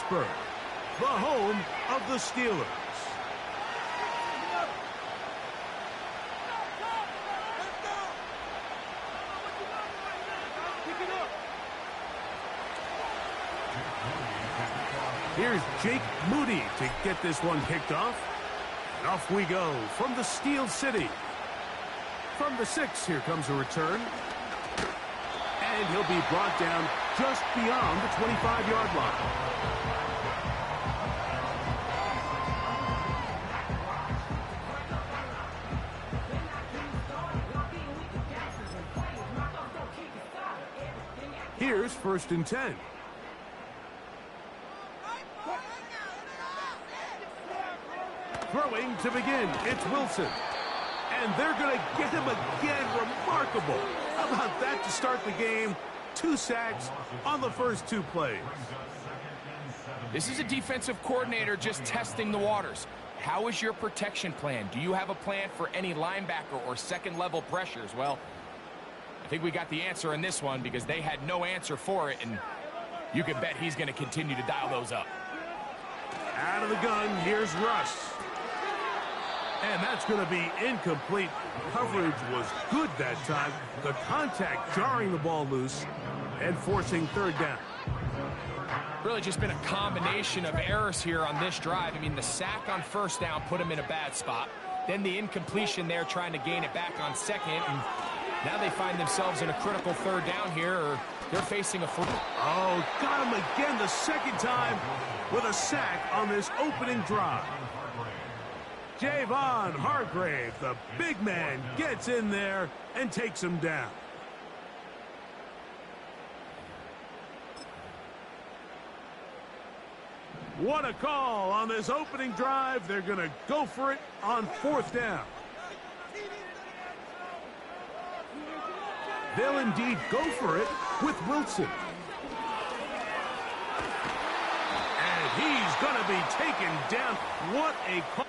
Pittsburgh, the home of the Steelers. Here's Jake Moody to get this one kicked off. And off we go from the Steel City. From the 6, here comes a return. And he'll be brought down just beyond the 25-yard line. Here's 1st and 10. Throwing to begin, it's Wilson. And they're going to get him again. Remarkable. How about that to start the game? 2 sacks on the first 2 plays. This is a defensive coordinator just testing the waters. How is your protection plan? Do you have a plan for any linebacker or second-level pressures? Well, I think we got the answer in this one because they had no answer for it, and you can bet he's going to continue to dial those up. Out of the gun, here's Russ. And that's going to be incomplete. Coverage was good that time. The contact jarring the ball loose and forcing 3rd down. Really just been a combination of errors here on this drive. I mean, the sack on 1st down put him in a bad spot. Then the incompletion there trying to gain it back on 2nd. And now they find themselves in a critical 3rd down here, or they're facing a foot. Oh, got him again the 2nd time with a sack on this opening drive. Javon Hargrave, the big man, gets in there and takes him down. What a call on this opening drive. They're going to go for it on 4th down. They'll indeed go for it with Wilson. And he's going to be taken down. What a call.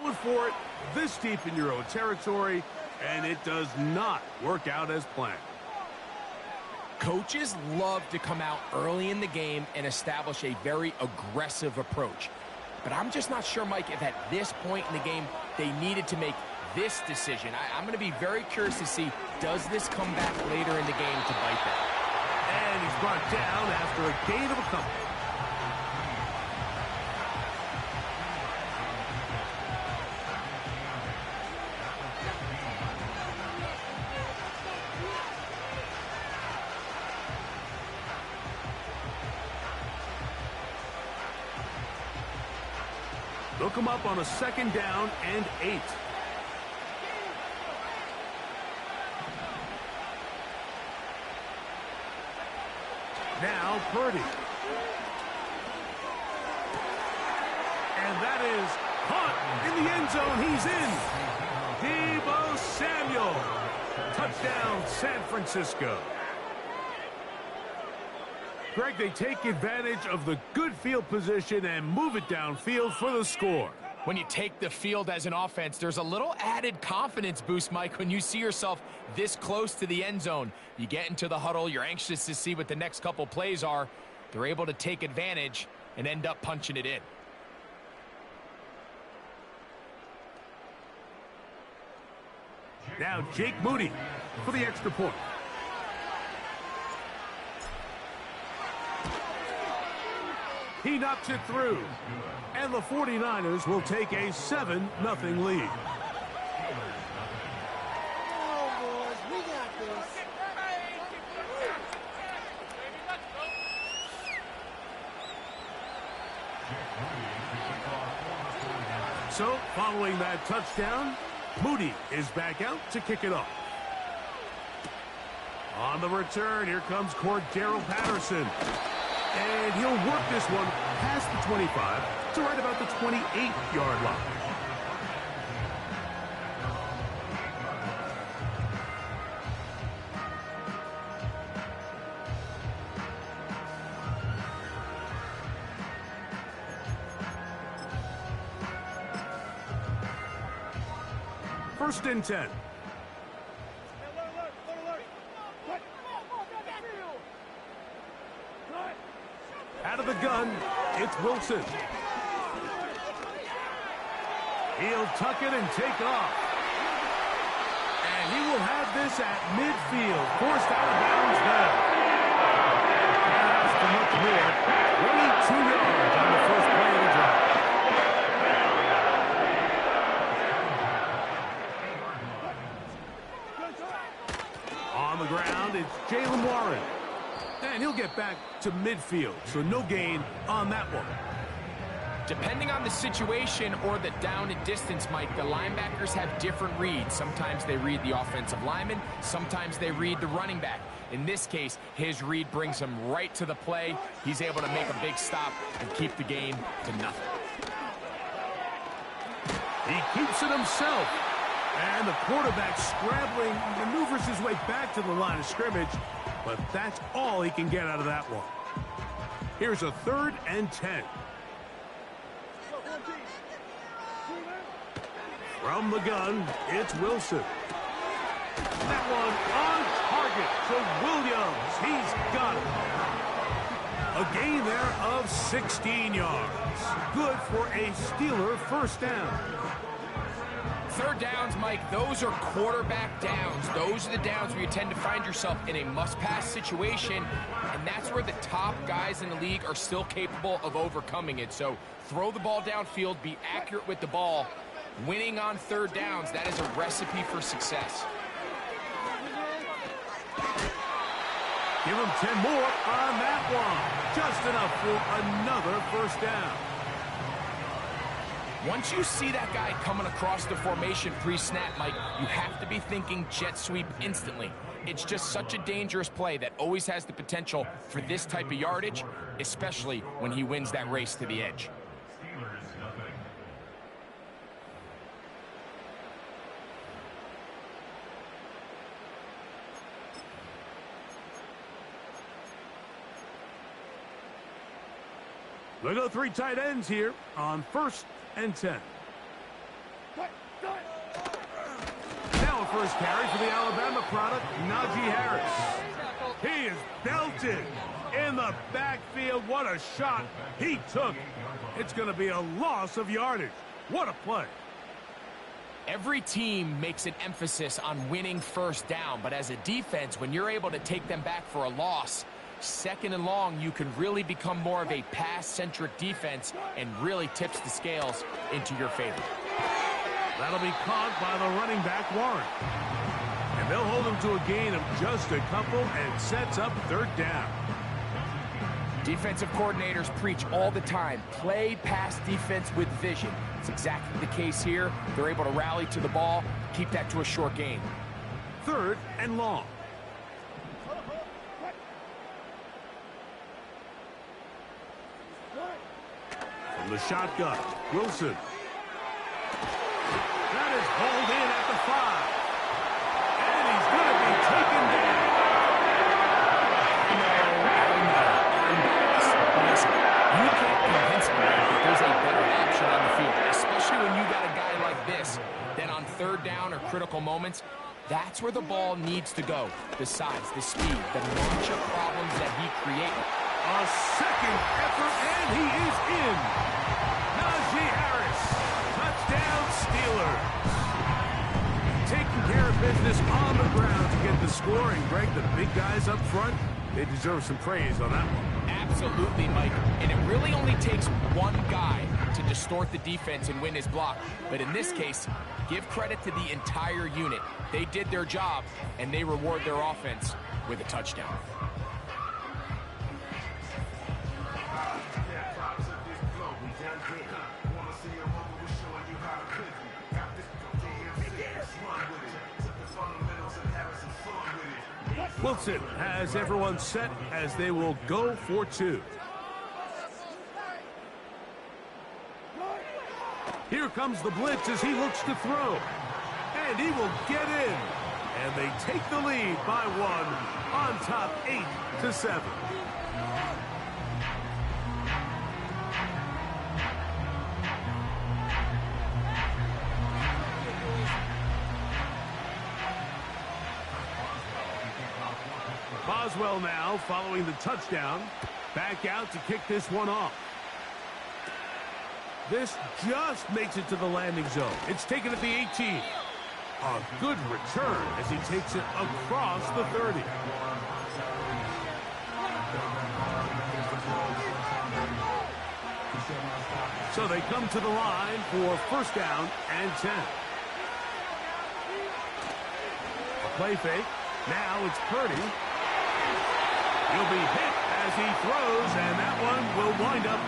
Going for it this deep in your own territory, and it does not work out as planned. Coaches love to come out early in the game and establish a very aggressive approach. But I'm just not sure, Mike, if at this point in the game they needed to make this decision. I'm going to be very curious to see, does this come back later in the game to bite them? And he's brought down after a gain of a couple. They'll come up on a 2nd down and 8. Now Purdy. And that is caught in the end zone. He's in. Deebo Samuel. Touchdown, San Francisco. Greg, they take advantage of the good field position and move it downfield for the score. When you take the field as an offense, there's a little added confidence boost, Mike, when you see yourself this close to the end zone. You get into the huddle, you're anxious to see what the next couple plays are. They're able to take advantage and end up punching it in. Now Jake Moody for the extra point. He knocks it through. And the 49ers will take a 7-0 lead. So, following that touchdown, Moody is back out to kick it off. On the return, here comes Cordero Patterson. And he'll work this one past the 25 to right about the 28-yard line. First and 10. Out of the gun, it's Wilson. He'll tuck it and take off. And he will have this at midfield. Forced out of bounds now. That's for much more. 22 yards on the first play of the drive. On the ground, it's Jaylen Warren. And he'll get back to midfield, so no gain on that one. Depending on the situation or the down and distance, Mike, the linebackers have different reads. Sometimes they read the offensive lineman, sometimes they read the running back. In this case, his read brings him right to the play. He's able to make a big stop and keep the game to nothing. He keeps it himself. And the quarterback scrambling, maneuvers his way back to the line of scrimmage. But that's all he can get out of that one. Here's a 3rd and 10. From the gun, it's Wilson. That one on target to Williams. He's got it. A gain there of 16 yards. Good for a Steeler first down. 3rd downs, Mike, those are quarterback downs. Those are the downs where you tend to find yourself in a must-pass situation, and that's where the top guys in the league are still capable of overcoming it. So throw the ball downfield, be accurate with the ball. Winning on 3rd downs, that is a recipe for success. Give him 10 more on that one. Just enough for another first down. Once you see that guy coming across the formation pre-snap, Mike, you have to be thinking jet sweep instantly. It's just such a dangerous play that always has the potential for this type of yardage, especially when he wins that race to the edge. We'll go 3 tight ends here on 1st and 10. Now a first carry for the Alabama product, Najee Harris. He is belted in the backfield. What a shot he took. It's going to be a loss of yardage. What a play. Every team makes an emphasis on winning first down, but as a defense, when you're able to take them back for a loss, 2nd and long, you can really become more of a pass-centric defense and really tips the scales into your favor. That'll be caught by the running back, Warren. And they'll hold him to a gain of just a couple and sets up 3rd down. Defensive coordinators preach all the time, play pass defense with vision. It's exactly the case here. They're able to rally to the ball, keep that to a short gain. 3rd and long. From the shotgun, Wilson. That is hauled in at the 5. And he's going to be taken down. Listen, you can't convince me that there's a better option on the field, especially when you got a guy like this, that on 3rd down or critical moments, that's where the ball needs to go. The size, the speed, the bunch of problems that he created. A second effort, and he is in. Najee Harris, touchdown Steelers. Taking care of business on the ground to get the score, and Greg, the big guys up front, they deserve some praise on that one. Absolutely, Mike. And it really only takes one guy to distort the defense and win his block. But in this case, give credit to the entire unit. They did their job, and they reward their offense with a touchdown. Wilson has everyone set as they will go for two. Here comes the blitz as he looks to throw. And he will get in. And they take the lead by one on top 8-7. Boswell now following the touchdown. Back out to kick this one off. This just makes it to the landing zone. It's taken at the 18. A good return as he takes it across the 30. So they come to the line for first down and 10. A play fake. Now it's Purdy. He'll be hit as he throws, and that one will wind up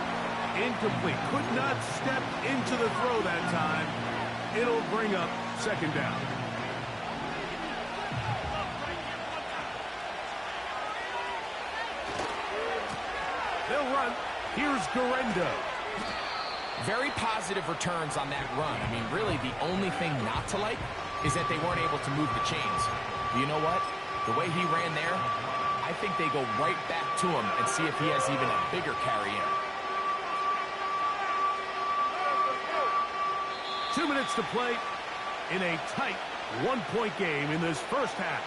incomplete. Could not step into the throw that time. It'll bring up second down. They'll run. Here's Garendo. Very positive returns on that run. I mean, really, the only thing not to like is that they weren't able to move the chains. But you know what? The way he ran there, I think they go right back to him and see if he has even a bigger carry in. 2 minutes to play in a tight one-point game in this first half.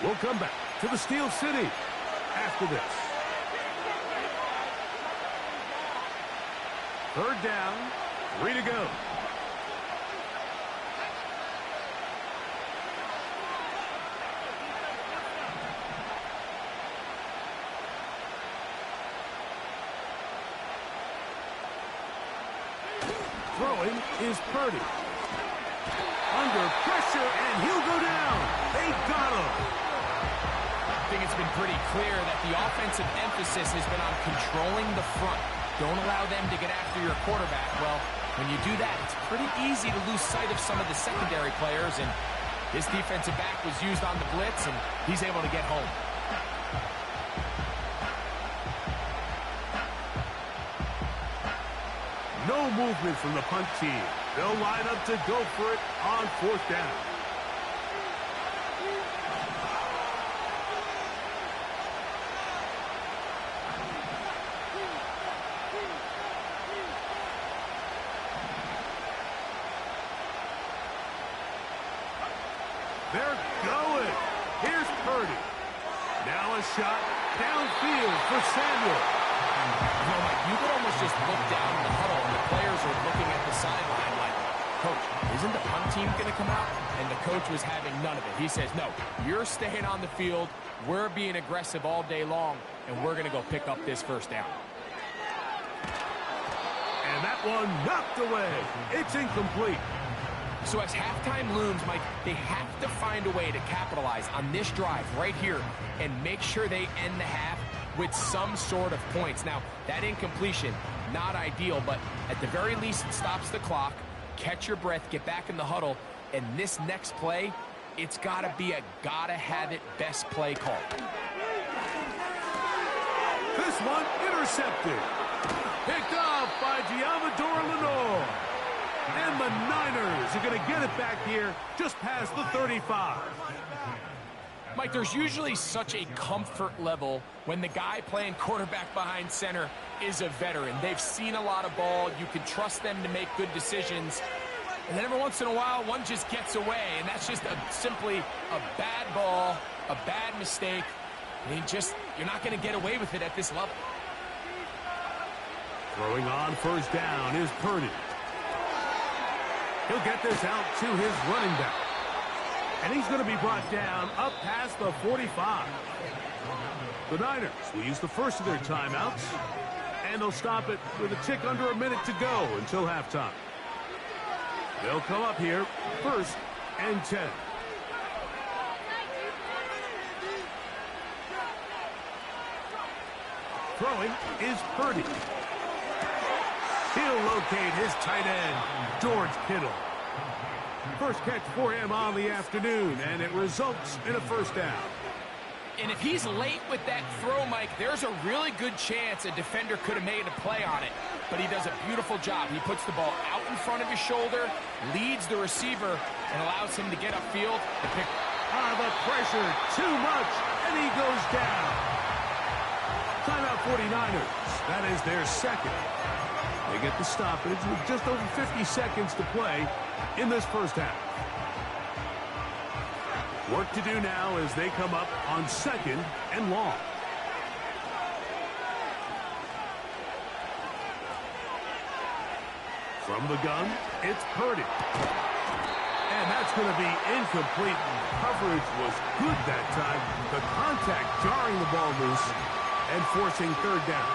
We'll come back to the Steel City after this. Third down, 3 to go. Throwing is Purdy. Under pressure, and he'll go down. They got him. I think it's been pretty clear that the offensive emphasis has been on controlling the front. Don't allow them to get after your quarterback. Well, when you do that, it's pretty easy to lose sight of some of the secondary players, and this defensive back was used on the blitz, and he's able to get home. No movement from the punt team. They'll line up to go for it on fourth down. They're going. Here's Purdy. Now a shot downfield for Samuel. You know, Mike, you could almost just look down in the huddle and the players are looking at the sideline like, Coach, isn't the punt team going to come out? And the coach was having none of it. He says, no, you're staying on the field. We're being aggressive all day long, and we're going to go pick up this first down. And that one knocked away. It's incomplete. So as halftime looms, Mike, they have to find a way to capitalize on this drive right here and make sure they end the half with some sort of points. Now, that incompletion, not ideal, but at the very least, it stops the clock. Catch your breath, get back in the huddle, and this next play, it's got to be a gotta-have-it best play call. This one intercepted. Picked off by Giamador Lenore. And the Niners are going to get it back here just past the 35. Mike, there's usually such a comfort level when the guy playing quarterback behind center is a veteran. They've seen a lot of ball. You can trust them to make good decisions. And then every once in a while, one just gets away. And that's just simply a bad ball, a bad mistake. And you're not going to get away with it at this level. Throwing on first down is Purdy. He'll get this out to his running back. And he's going to be brought down up past the 45. The Niners will use the first of their timeouts. And they'll stop it with a tick under a minute to go until halftime. They'll come up here first and 10. Throwing is Purdy. He'll locate his tight end, George Kittle. First catch for him on the afternoon, and it results in a first down. And if he's late with that throw, Mike, there's a really good chance a defender could have made a play on it. But he does a beautiful job. He puts the ball out in front of his shoulder, leads the receiver, and allows him to get upfield and pick. The pressure, too much, and he goes down. Timeout 49ers. That is their second. They get the stoppage with just over 50 seconds to play in this first half. Work to do now as they come up on second and long. From the gun, it's Purdy. And that's going to be incomplete. Coverage was good that time. The contact jarring the ball loose and forcing third down.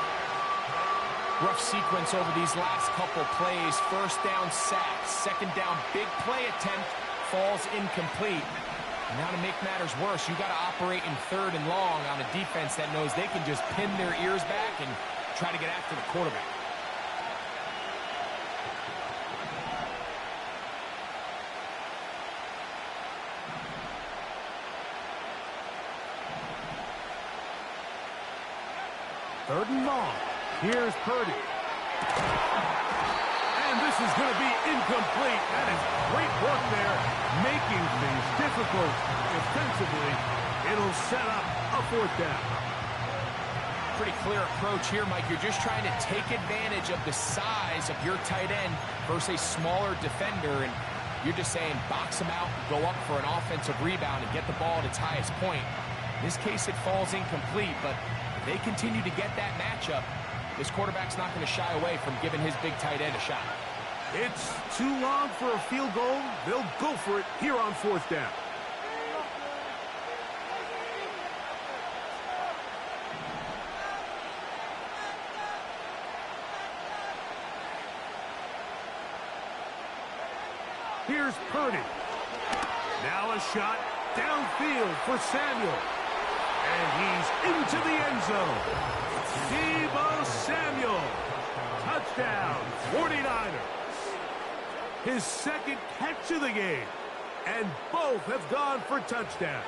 Rough sequence over these last couple plays. First down sack, second down big play attempt, falls incomplete. Now to make matters worse, you got to operate in third and long on a defense that knows they can just pin their ears back and try to get after the quarterback. Third and long. Here's Purdy. And this is going to be incomplete. That is great work there, making things difficult defensively. It'll set up a fourth down. Pretty clear approach here, Mike. You're just trying to take advantage of the size of your tight end versus a smaller defender, and you're just saying box him out, go up for an offensive rebound, and get the ball at its highest point. In this case, it falls incomplete, but if they continue to get that matchup, this quarterback's not going to shy away from giving his big tight end a shot. It's too long for a field goal. They'll go for it here on fourth down. Here's Purdy. Now a shot downfield for Samuel. And he's into the end zone. Deebo Samuel. Touchdown, 49ers. His second catch of the game. And both have gone for touchdowns.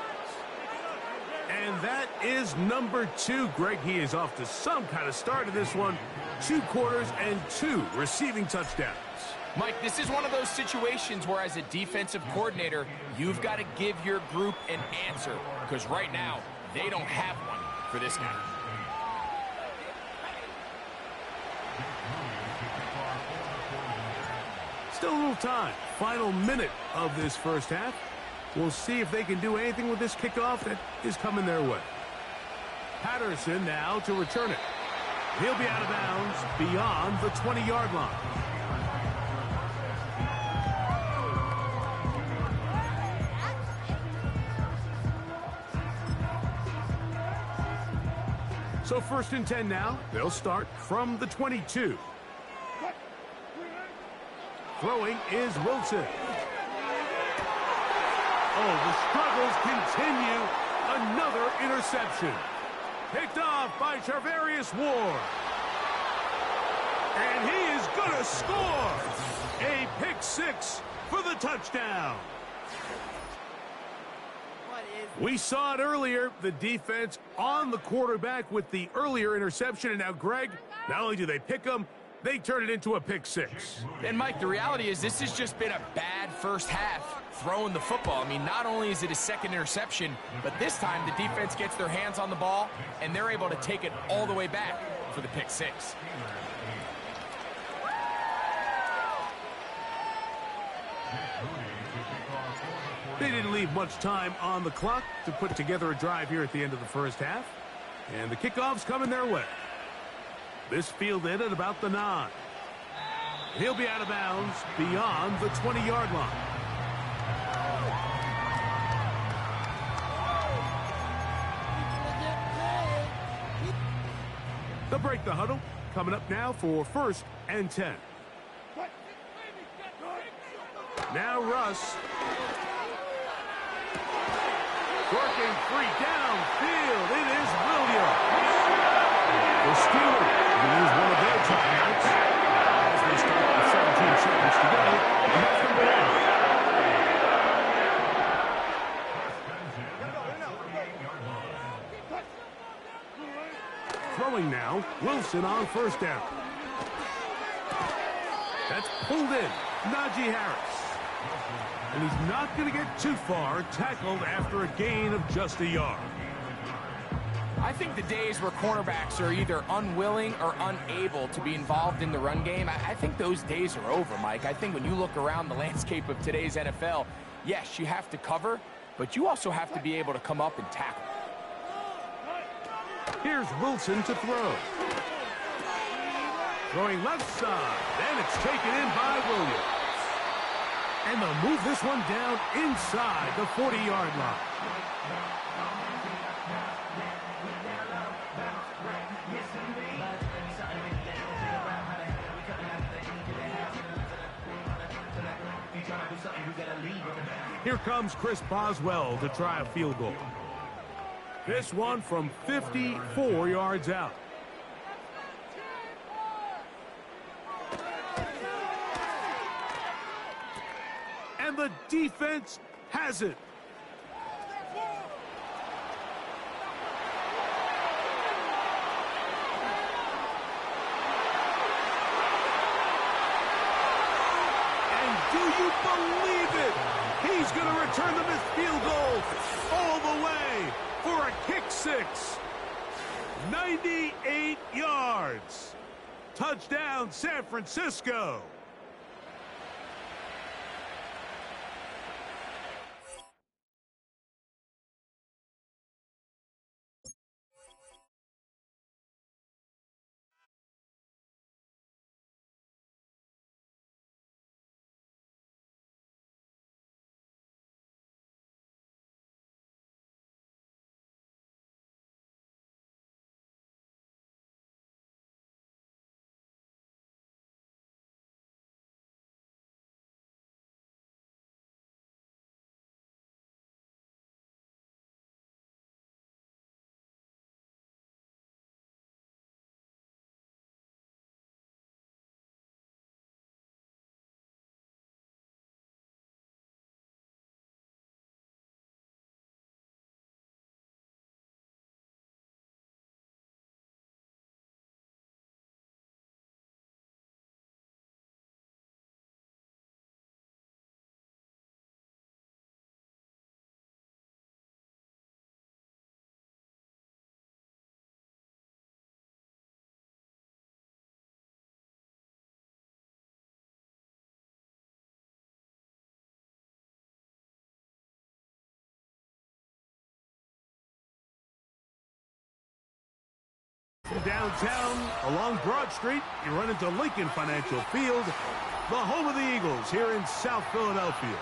And that is number 2. Greg, he is off to some kind of start in this one. 2 quarters and 2 receiving touchdowns. Mike, this is one of those situations where as a defensive coordinator, you've got to give your group an answer. Because right now, they don't have one for this guy. Still a little time. Final minute of this first half. We'll see if they can do anything with this kickoff that is coming their way. Patterson now to return it. He'll be out of bounds beyond the 20-yard line. So 1st and 10 now. They'll start from the 22. Throwing is Wilson. Oh, the struggles continue. Another interception. Picked off by Charvarius Ward. And he is going to score. A pick 6 for the touchdown. We saw it earlier, the defense on the quarterback with the earlier interception. And now, Greg, not only do they pick him, they turn it into a pick 6. And, Mike, the reality is this has just been a bad first half throwing the football. I mean, not only is it a second interception, but this time the defense gets their hands on the ball, and they're able to take it all the way back for the pick 6. They didn't leave much time on the clock to put together a drive here at the end of the first half. And the kickoff's coming their way. This fielded at about the 9. He'll be out of bounds beyond the 20-yard line. They'll break the huddle. Coming up now for 1st and 10. Now Russ. Working free downfield. It is Williams. The Steelers will use one of their timeouts as they start with 17 seconds to go. And that's number 8. Throwing now, Wilson on first down. That's pulled in, Najee Harris. And he's not going to get too far, tackled after a gain of just a yard. I think the days where cornerbacks are either unwilling or unable to be involved in the run game, I think those days are over, Mike. I think when you look around the landscape of today's NFL, yes, you have to cover, but you also have to be able to come up and tackle. Here's Wilson to throw. Throwing left side, and it's taken in by Williams. And they'll move this one down inside the 40-yard line. Here comes Chris Boswell to try a field goal. This one from 54 yards out. And the defense has it. And do you believe it? He's going to return the missed field goal all the way for a kick six. 98 yards. Touchdown, San Francisco. From downtown along Broad Street, you run into Lincoln Financial Field, the home of the Eagles here in South Philadelphia.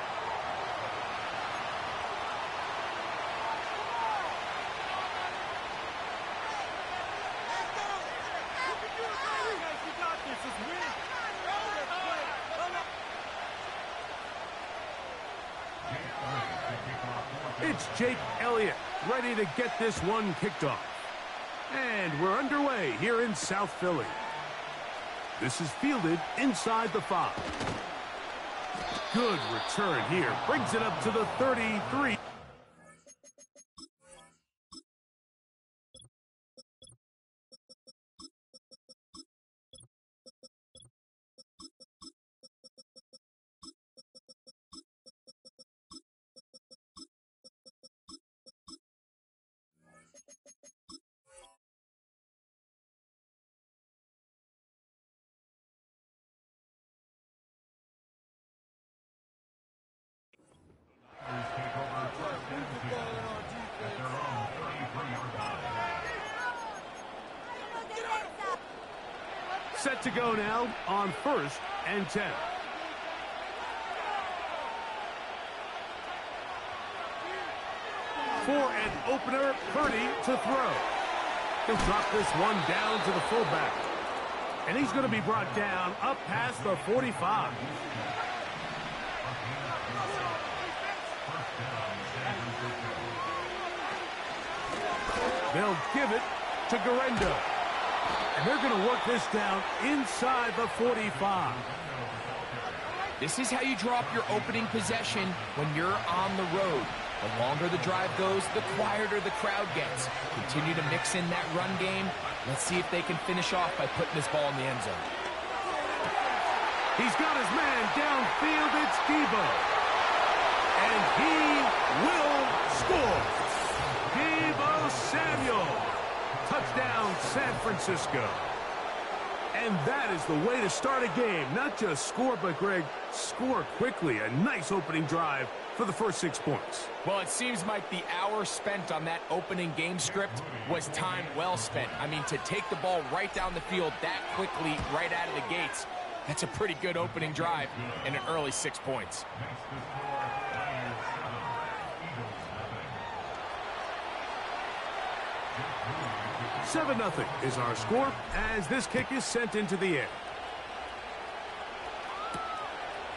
It's Jake Elliott ready to get this one kicked off. And we're underway here in South Philly. This is fielded inside the 5. Good return here. Brings it up to the 33. Set to go now on 1st and 10. For an opener, Purdy to throw. He'll drop this one down to the fullback. And he's going to be brought down up past the 45. They'll give it to Garendo. And they're going to work this down inside the 45. This is how you drop your opening possession when you're on the road. The longer the drive goes, the quieter the crowd gets. Continue to mix in that run game. Let's see if they can finish off by putting this ball in the end zone. He's got his man downfield. It's Debo. And he will score. Debo Samuel. Touchdown, San Francisco. And that is the way to start a game. Not just score, but, Greg, score quickly. A nice opening drive for the first 6 points. Well, it seems like the hour spent on that opening game script was time well spent. I mean, to take the ball right down the field that quickly, right out of the gates, that's a pretty good opening drive and an early 6 points. 7-0 is our score as this kick is sent into the air.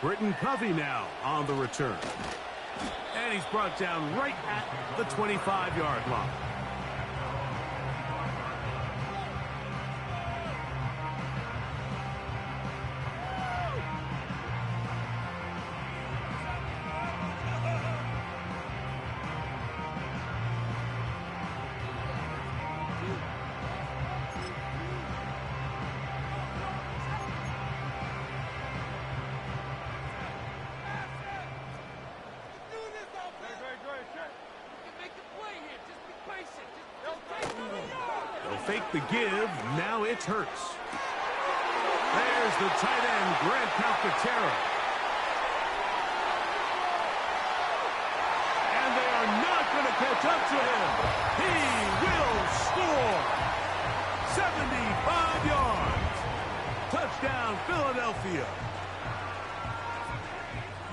Britton Covey now on the return. And he's brought down right at the 25-yard line. Fake the give. Now it's Hurts. There's the tight end, Grant Calcaterra. And they are not going to catch up to him. He will score. 75 yards. Touchdown, Philadelphia.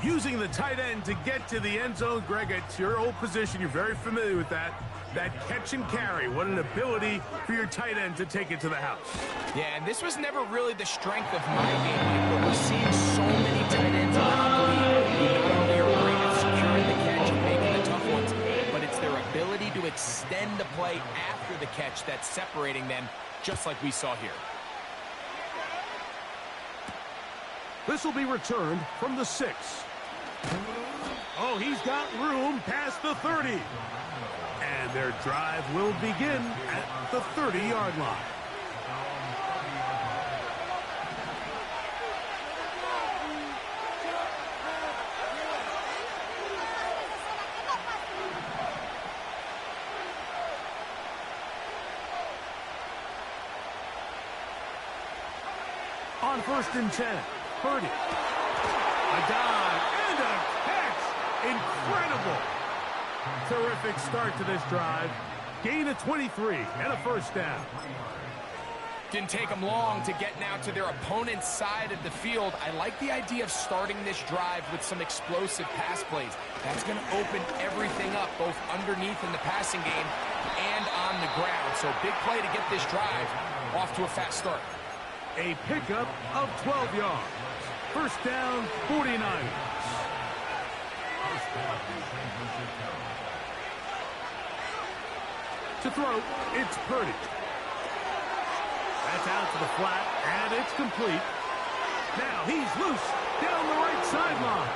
Using the tight end to get to the end zone, Greg, it's your old position. You're very familiar with that. That catch and carry, what an ability for your tight end to take it to the house. Yeah, and this was never really the strength of my game, but we're seeing so many tight ends around the league who not only are great at securing the catch and making the tough ones, but it's their ability to extend the play after the catch that's separating them, just like we saw here. This will be returned from the 6. Oh, he's got room past the 30. And their drive will begin at the 30-yard line. On 1st and 10, Purdy. A dive and a catch. Incredible. Terrific start to this drive. Gain of 23 and a first down. Didn't take them long to get now to their opponent's side of the field. I like the idea of starting this drive with some explosive pass plays. That's going to open everything up, both underneath in the passing game and on the ground. So big play to get this drive off to a fast start. A pickup of 12 yards. First down, 49. To throw, it's Purdy. That's out to the flat, and it's complete. Now he's loose down the right sideline.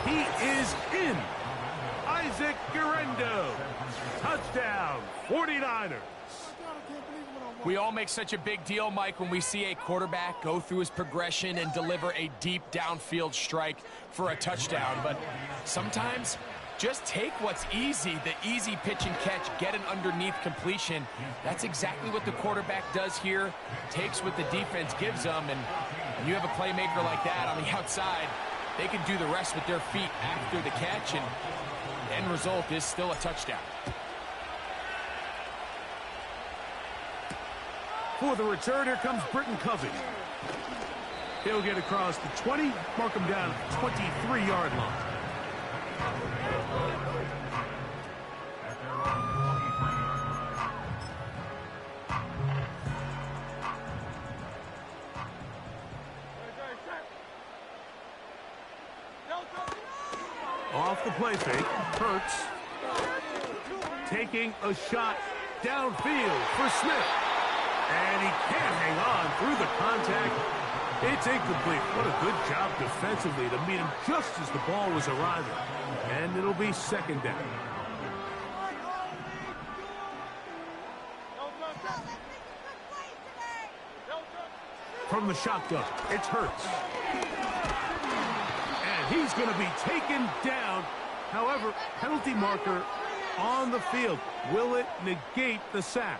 He is in. Isaac Guerrero. Touchdown, 49ers. We all make such a big deal, Mike, when we see a quarterback go through his progression and deliver a deep downfield strike for a touchdown. But sometimes, just take what's easy, the easy pitch and catch, get an underneath completion. That's exactly what the quarterback does here, takes what the defense gives them, and when you have a playmaker like that on the outside, they can do the rest with their feet after the catch, and the end result is still a touchdown. For the return, here comes Britton Covey. He'll get across the 20, mark him down at the 23-yard line. Off the play fake, Hurts taking a shot downfield for Smith. And he can't hang on through the contact. It's incomplete. What a good job defensively to meet him just as the ball was arriving. And it'll be second down. From the shotgun, it's Hurts. And he's going to be taken down. However, penalty marker on the field. Will it negate the sack?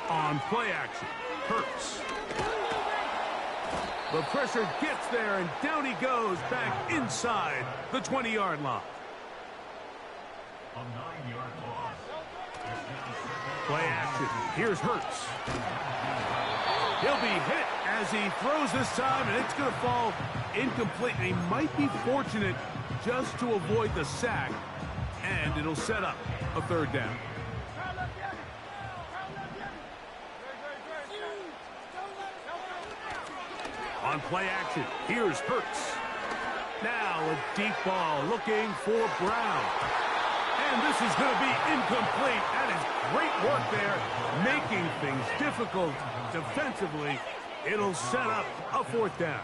On play action, Hurts. The pressure gets there, and down he goes back inside the 20-yard line. Play action. Here's Hurts. He'll be hit as he throws this time, and it's going to fall incomplete. He might be fortunate just to avoid the sack, and it'll set up a third down. On play action, here's Hurts. Now a deep ball looking for Brown. And this is going to be incomplete. That is great work there, making things difficult defensively. It'll set up a fourth down.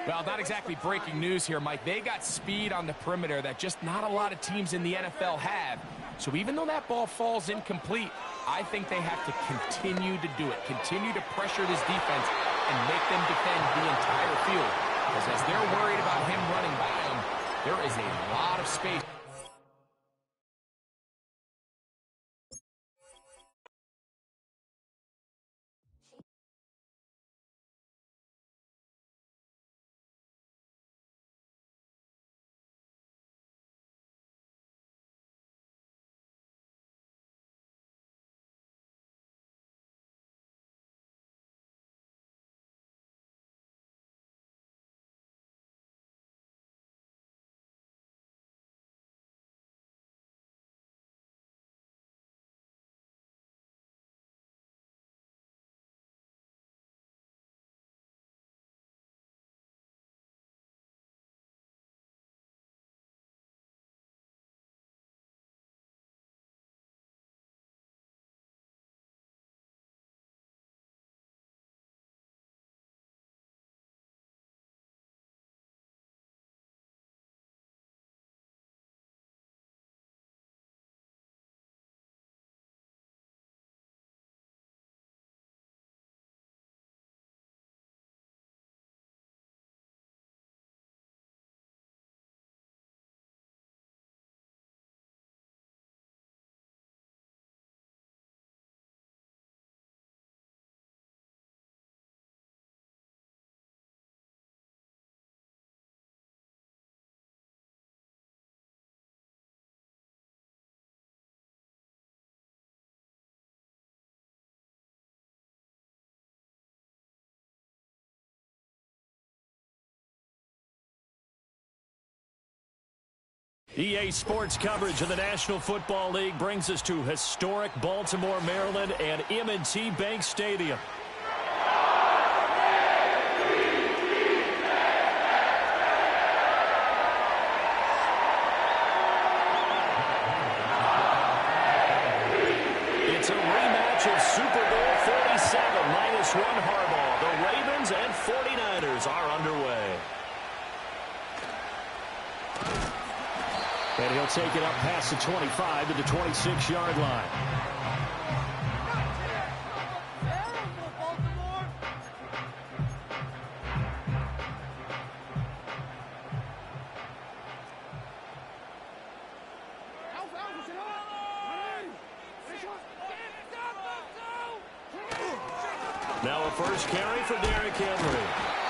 Well, not exactly breaking news here, Mike. They got speed on the perimeter that just not a lot of teams in the NFL have. So even though that ball falls incomplete, I think they have to continue to do it. Continue to pressure this defense and make them defend the entire field. Because as they're worried about him running by them, there is a lot of space. EA Sports coverage of the National Football League brings us to historic Baltimore, Maryland, and M&T Bank Stadium. It's a rematch of Super Bowl 47 -1 Harbaugh. The Ravens and 49ers are underway. And he'll take it up past the 25 to the 26-yard line. Now a first carry for Derrick Henry.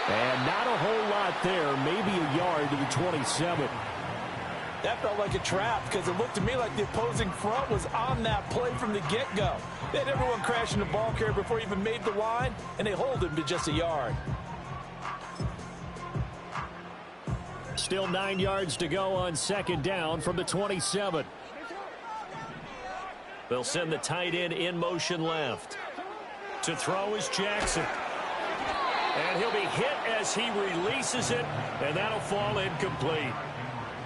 And not a whole lot there, maybe a yard to the 27. That felt like a trap because it looked to me like the opposing front was on that play from the get-go. They had everyone crashing the ball carrier before he even made the line, and they hold him to just a yard. Still 9 yards to go on second down from the 27. They'll send the tight end in motion left. To throw is Jackson. And he'll be hit as he releases it, and that'll fall incomplete.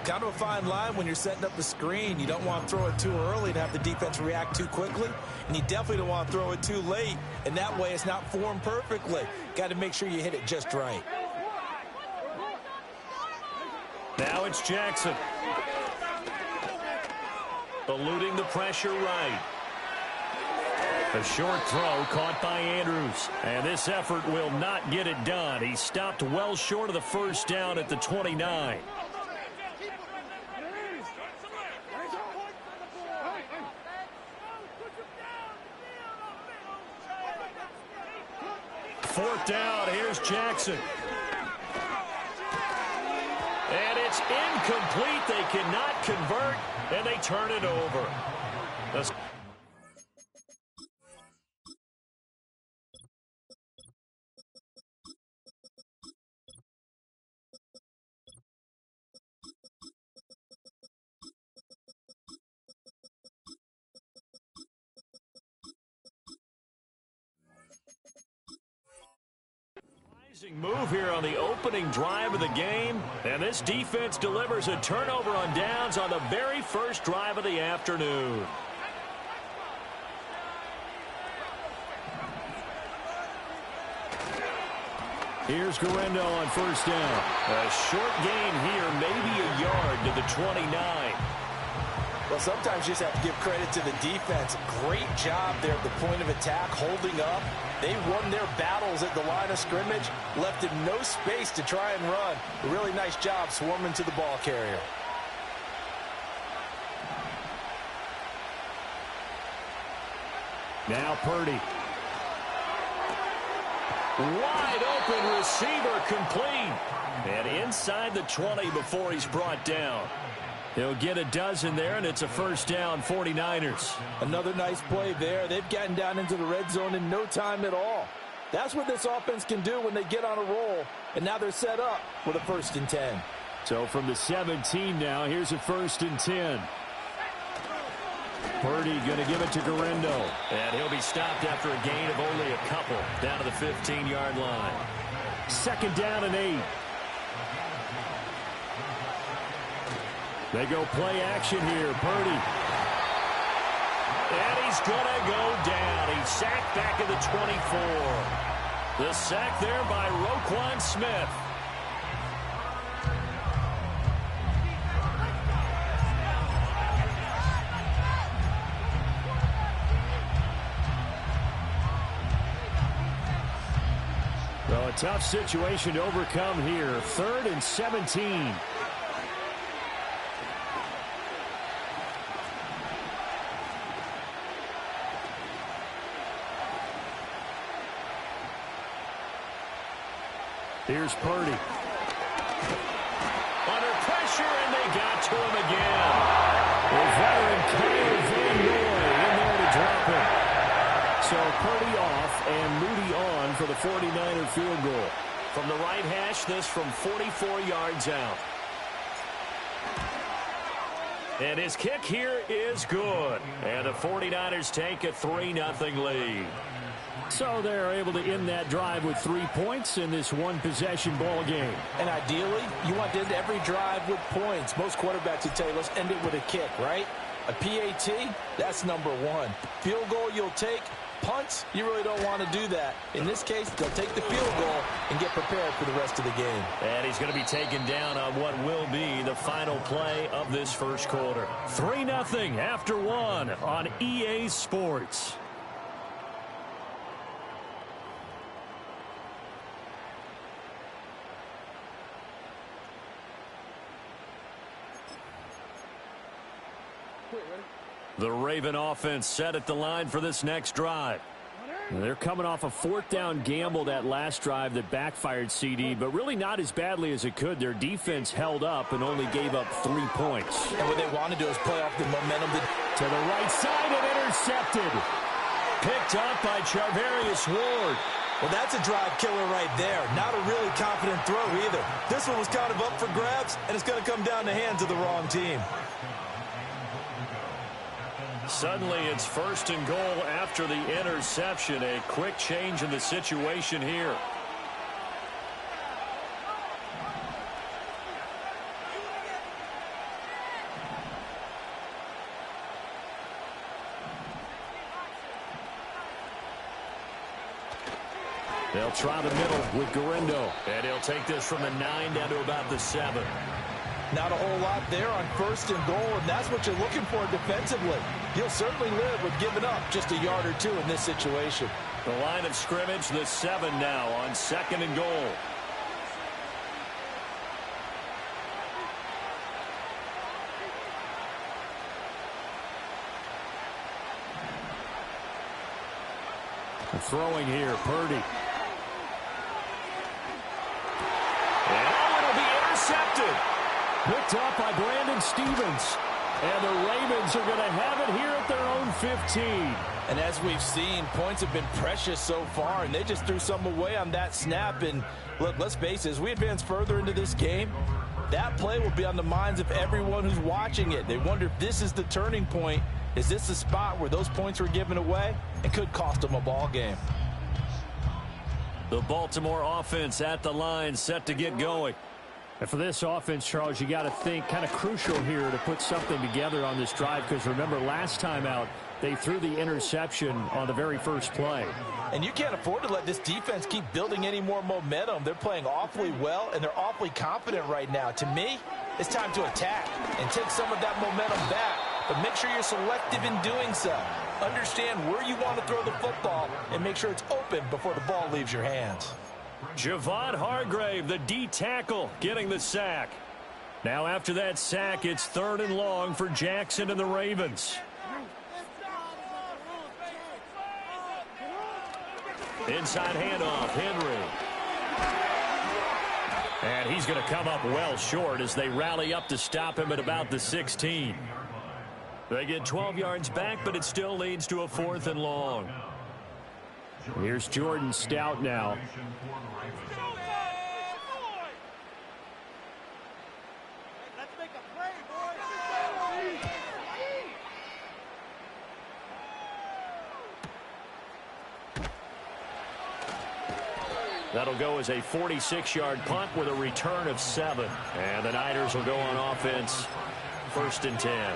Kind of a fine line when you're setting up the screen. You don't want to throw it too early to have the defense react too quickly, and you definitely don't want to throw it too late, and that way it's not formed perfectly. Got to make sure you hit it just right. Now it's Jackson. Eluding the pressure right. A short throw caught by Andrews. And this effort will not get it done. He stopped well short of the first down at the 29. Fourth down, here's Jackson. And it's incomplete. They cannot convert, and they turn it over. Move here on the opening drive of the game, and this defense delivers a turnover on downs on the very first drive of the afternoon. Here's Guarendo on first down. A short gain here, maybe a yard to the 29. Well, sometimes you just have to give credit to the defense. Great job there at the point of attack, holding up. They won their battles at the line of scrimmage, left him no space to try and run. A really nice job swarming to the ball carrier. Now Purdy. Wide open receiver complete. And inside the 20 before he's brought down. He'll get a dozen there, and it's a first down, 49ers. Another nice play there. They've gotten down into the red zone in no time at all. That's what this offense can do when they get on a roll, and now they're set up with a 1st and 10. So from the 17 now, here's a 1st and 10. Purdy going to give it to Guarendo. And he'll be stopped after a gain of only a couple, down to the 15-yard line. 2nd down and 8. They go play action here. Purdy. And he's going to go down. He's sacked back at the 24. The sack there by Roquan Smith. Well, a tough situation to overcome here. 3rd and 17. Here's Purdy. Under pressure, and they got to him again. The veteran Kyle Van Noy in there to drop him. So Purdy off and Moody on for the 49er field goal. From the right hash, this from 44 yards out. And his kick here is good. And the 49ers take a 3-0 lead. So they're able to end that drive with 3 points in this one-possession ball game. And ideally, you want to end every drive with points. Most quarterbacks would tell you, let's end it with a kick, right? A PAT, that's number 1. Field goal you'll take. Punts, you really don't want to do that. In this case, they'll take the field goal and get prepared for the rest of the game. And he's going to be taken down on what will be the final play of this first quarter. 3-0 after 1 on EA Sports. The Raven offense set at the line for this next drive. They're coming off a 4th down gamble that last drive that backfired, CD, but really not as badly as it could. Their defense held up and only gave up 3 points. And what they want to do is play off the momentum. To the right side and intercepted. Picked up by Charvarius Ward. Well, that's a drive killer right there. Not a really confident throw either. This one was kind of up for grabs, and it's going to come down the hands of the wrong team. Suddenly it's 1st and goal after the interception. A quick change in the situation here. They'll try the middle with Guerrero. And he'll take this from the 9 down to about the 7. Not a whole lot there on 1st and goal, and that's what you're looking for defensively. You'll certainly live with giving up just a yard or 2 in this situation. The line of scrimmage, the 7 now on 2nd and goal. Throwing here, Purdy. It'll be intercepted. Picked up by Brandon Stevens. And the Ravens are going to have it here at their own 15. And as we've seen, points have been precious so far, and they just threw some away on that snap. And look, let's face it, as we advance further into this game, that play will be on the minds of everyone who's watching it. They wonder if this is the turning point. Is this the spot where those points were given away? It could cost them a ball game. The Baltimore offense at the line, set to get going. And for this offense, Charles, you got to think kind of crucial here to put something together on this drive, because remember last time out they threw the interception on the very first play. And you can't afford to let this defense keep building any more momentum. They're playing awfully well, and they're awfully confident right now. To me, it's time to attack and take some of that momentum back, but make sure you're selective in doing so. Understand where you want to throw the football and make sure it's open before the ball leaves your hands. Javon Hargrave, the D tackle, getting the sack. Now after that sack, it's 3rd and long for Jackson and the Ravens. Inside handoff, Henry. And he's going to come up well short as they rally up to stop him at about the 16. They get 12 yards back, but it still leads to a 4th and long. Here's Jordan Stout now. That'll go as a 46-yard punt with a return of 7. And the Niners will go on offense, 1st and 10.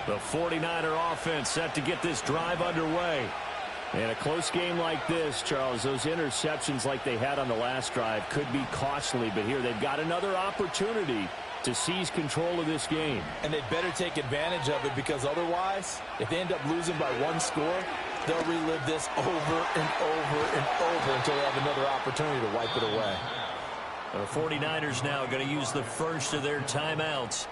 The 49er offense set to get this drive underway. In a close game like this, Charles, those interceptions like they had on the last drive could be costly, but here they've got another opportunity to seize control of this game. And they better take advantage of it, because otherwise, if they end up losing by 1 score, they'll relive this over and over and over until they have another opportunity to wipe it away. The 49ers now going to use the first of their timeouts,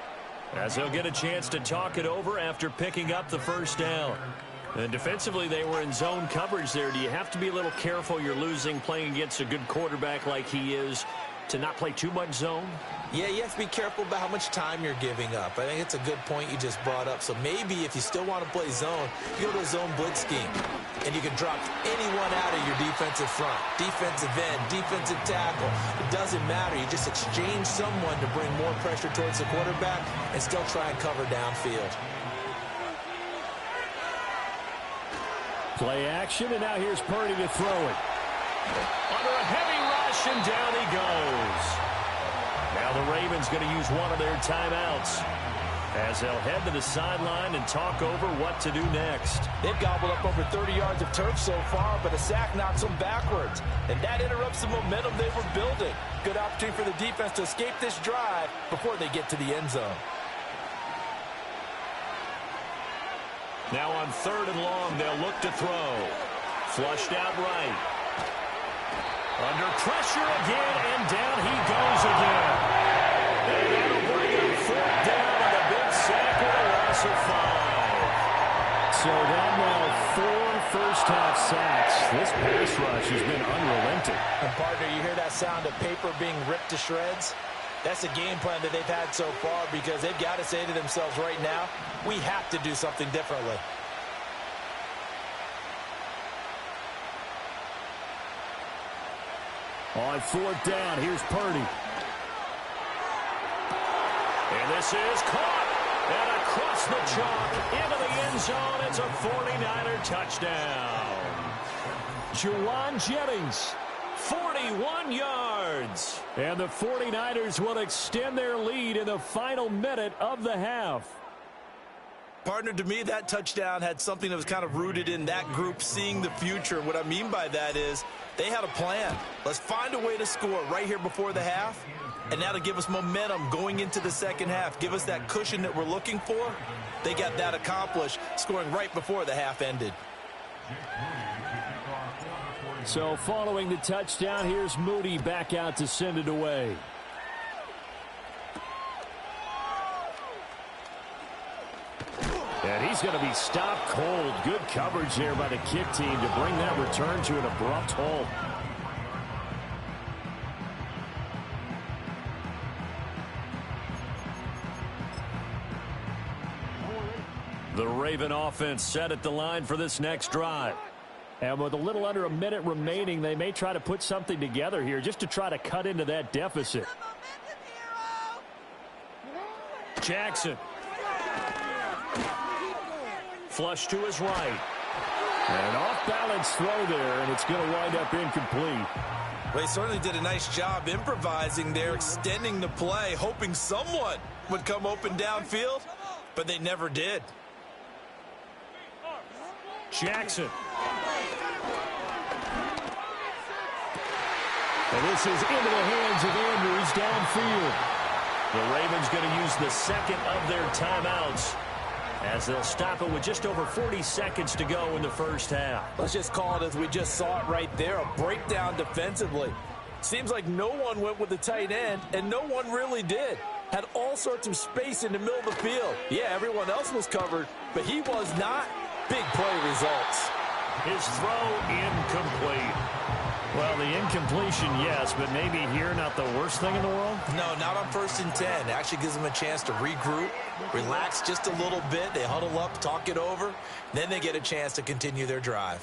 as they'll get a chance to talk it over after picking up the 1st down. And defensively, they were in zone coverage there. Do you have to be a little careful? You're losing, playing against a good quarterback like he is, to not play too much zone? Yeah, you have to be careful about how much time you're giving up. I think it's a good point you just brought up. So maybe if you still want to play zone, you go to a zone blitz scheme, and you can drop anyone out of your defensive front, defensive end, defensive tackle. It doesn't matter. You just exchange someone to bring more pressure towards the quarterback and still try and cover downfield. Play action, and now here's Purdy to throw it. Under a heavy rush, and down he goes. Now the Ravens going to use one of their timeouts, as they'll head to the sideline and talk over what to do next. They've gobbled up over 30 yards of turf so far, but a sack knocks them backwards, and that interrupts the momentum they were building. Good opportunity for the defense to escape this drive before they get to the end zone. Now on 3rd and long, they'll look to throw. Flushed out right. Under pressure again, and down he goes again. And that'll bring him 4th down on a big sack with a loss of 5. So that now 4 first-half sacks. This pass rush has been unrelenting. And partner, you hear that sound of paper being ripped to shreds? That's a game plan that they've had so far, because they've got to say to themselves right now, we have to do something differently. On 4th down, here's Purdy. And this is caught. And across the chalk into the end zone. It's a 49er touchdown. Juwan Jennings, 41 yards. And the 49ers will extend their lead in the final minute of the half. Partner, to me, that touchdown had something that was kind of rooted in that group seeing the future. What I mean by that is they had a plan. Let's find a way to score right here before the half, and that'll give us momentum going into the second half. Give us that cushion that we're looking for. They got that accomplished, scoring right before the half ended. So following the touchdown, here's Moody back out to send it away. And he's going to be stopped cold. Good coverage there by the kick team to bring that return to an abrupt halt. The Raven offense set at the line for this next drive. And with a little under a minute remaining, they may try to put something together here just to try to cut into that deficit. Jackson. Flush to his right. An off-balance throw there, and it's going to wind up incomplete. Well, he certainly did a nice job improvising there, extending the play, hoping someone would come open downfield, but they never did. Jackson. And this is into the hands of Andrews downfield. The Ravens going to use the second of their timeouts, as they'll stop it with just over 40 seconds to go in the first half. Let's just call it as we just saw it right there, a breakdown defensively. Seems like no one went with the tight end, and no one really did. Had all sorts of space in the middle of the field. Yeah, everyone else was covered, but he was not. Big play results. His throw incomplete. Well, the incompletion, yes, but maybe here not the worst thing in the world? No, not on 1st and 10. It actually gives them a chance to regroup, relax just a little bit. They huddle up, talk it over. Then they get a chance to continue their drive.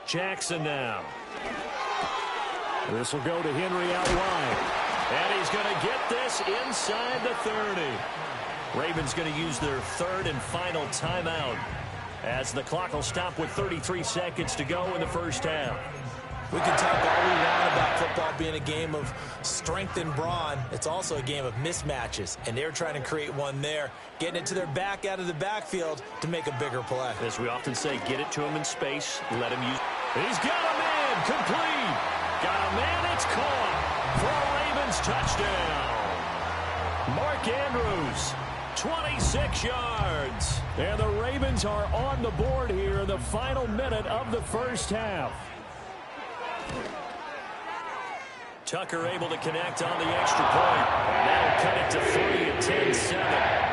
Jackson now. This will go to Henry out wide. And he's going to get this inside the 30. Ravens going to use their third and final timeout, as the clock will stop with 33 seconds to go in the first half. We can talk all we want about football being a game of strength and brawn. It's also a game of mismatches, and they're trying to create one there, getting it to their back out of the backfield to make a bigger play. As we often say, get it to him in space, let him use. He's got a man, complete. Got a man, it's caught for a Ravens touchdown. Mark Andrews, 26 yards. And the Ravens are on the board here in the final minute of the first half. Tucker able to connect on the extra point. And that'll cut it to 3 at 10-7.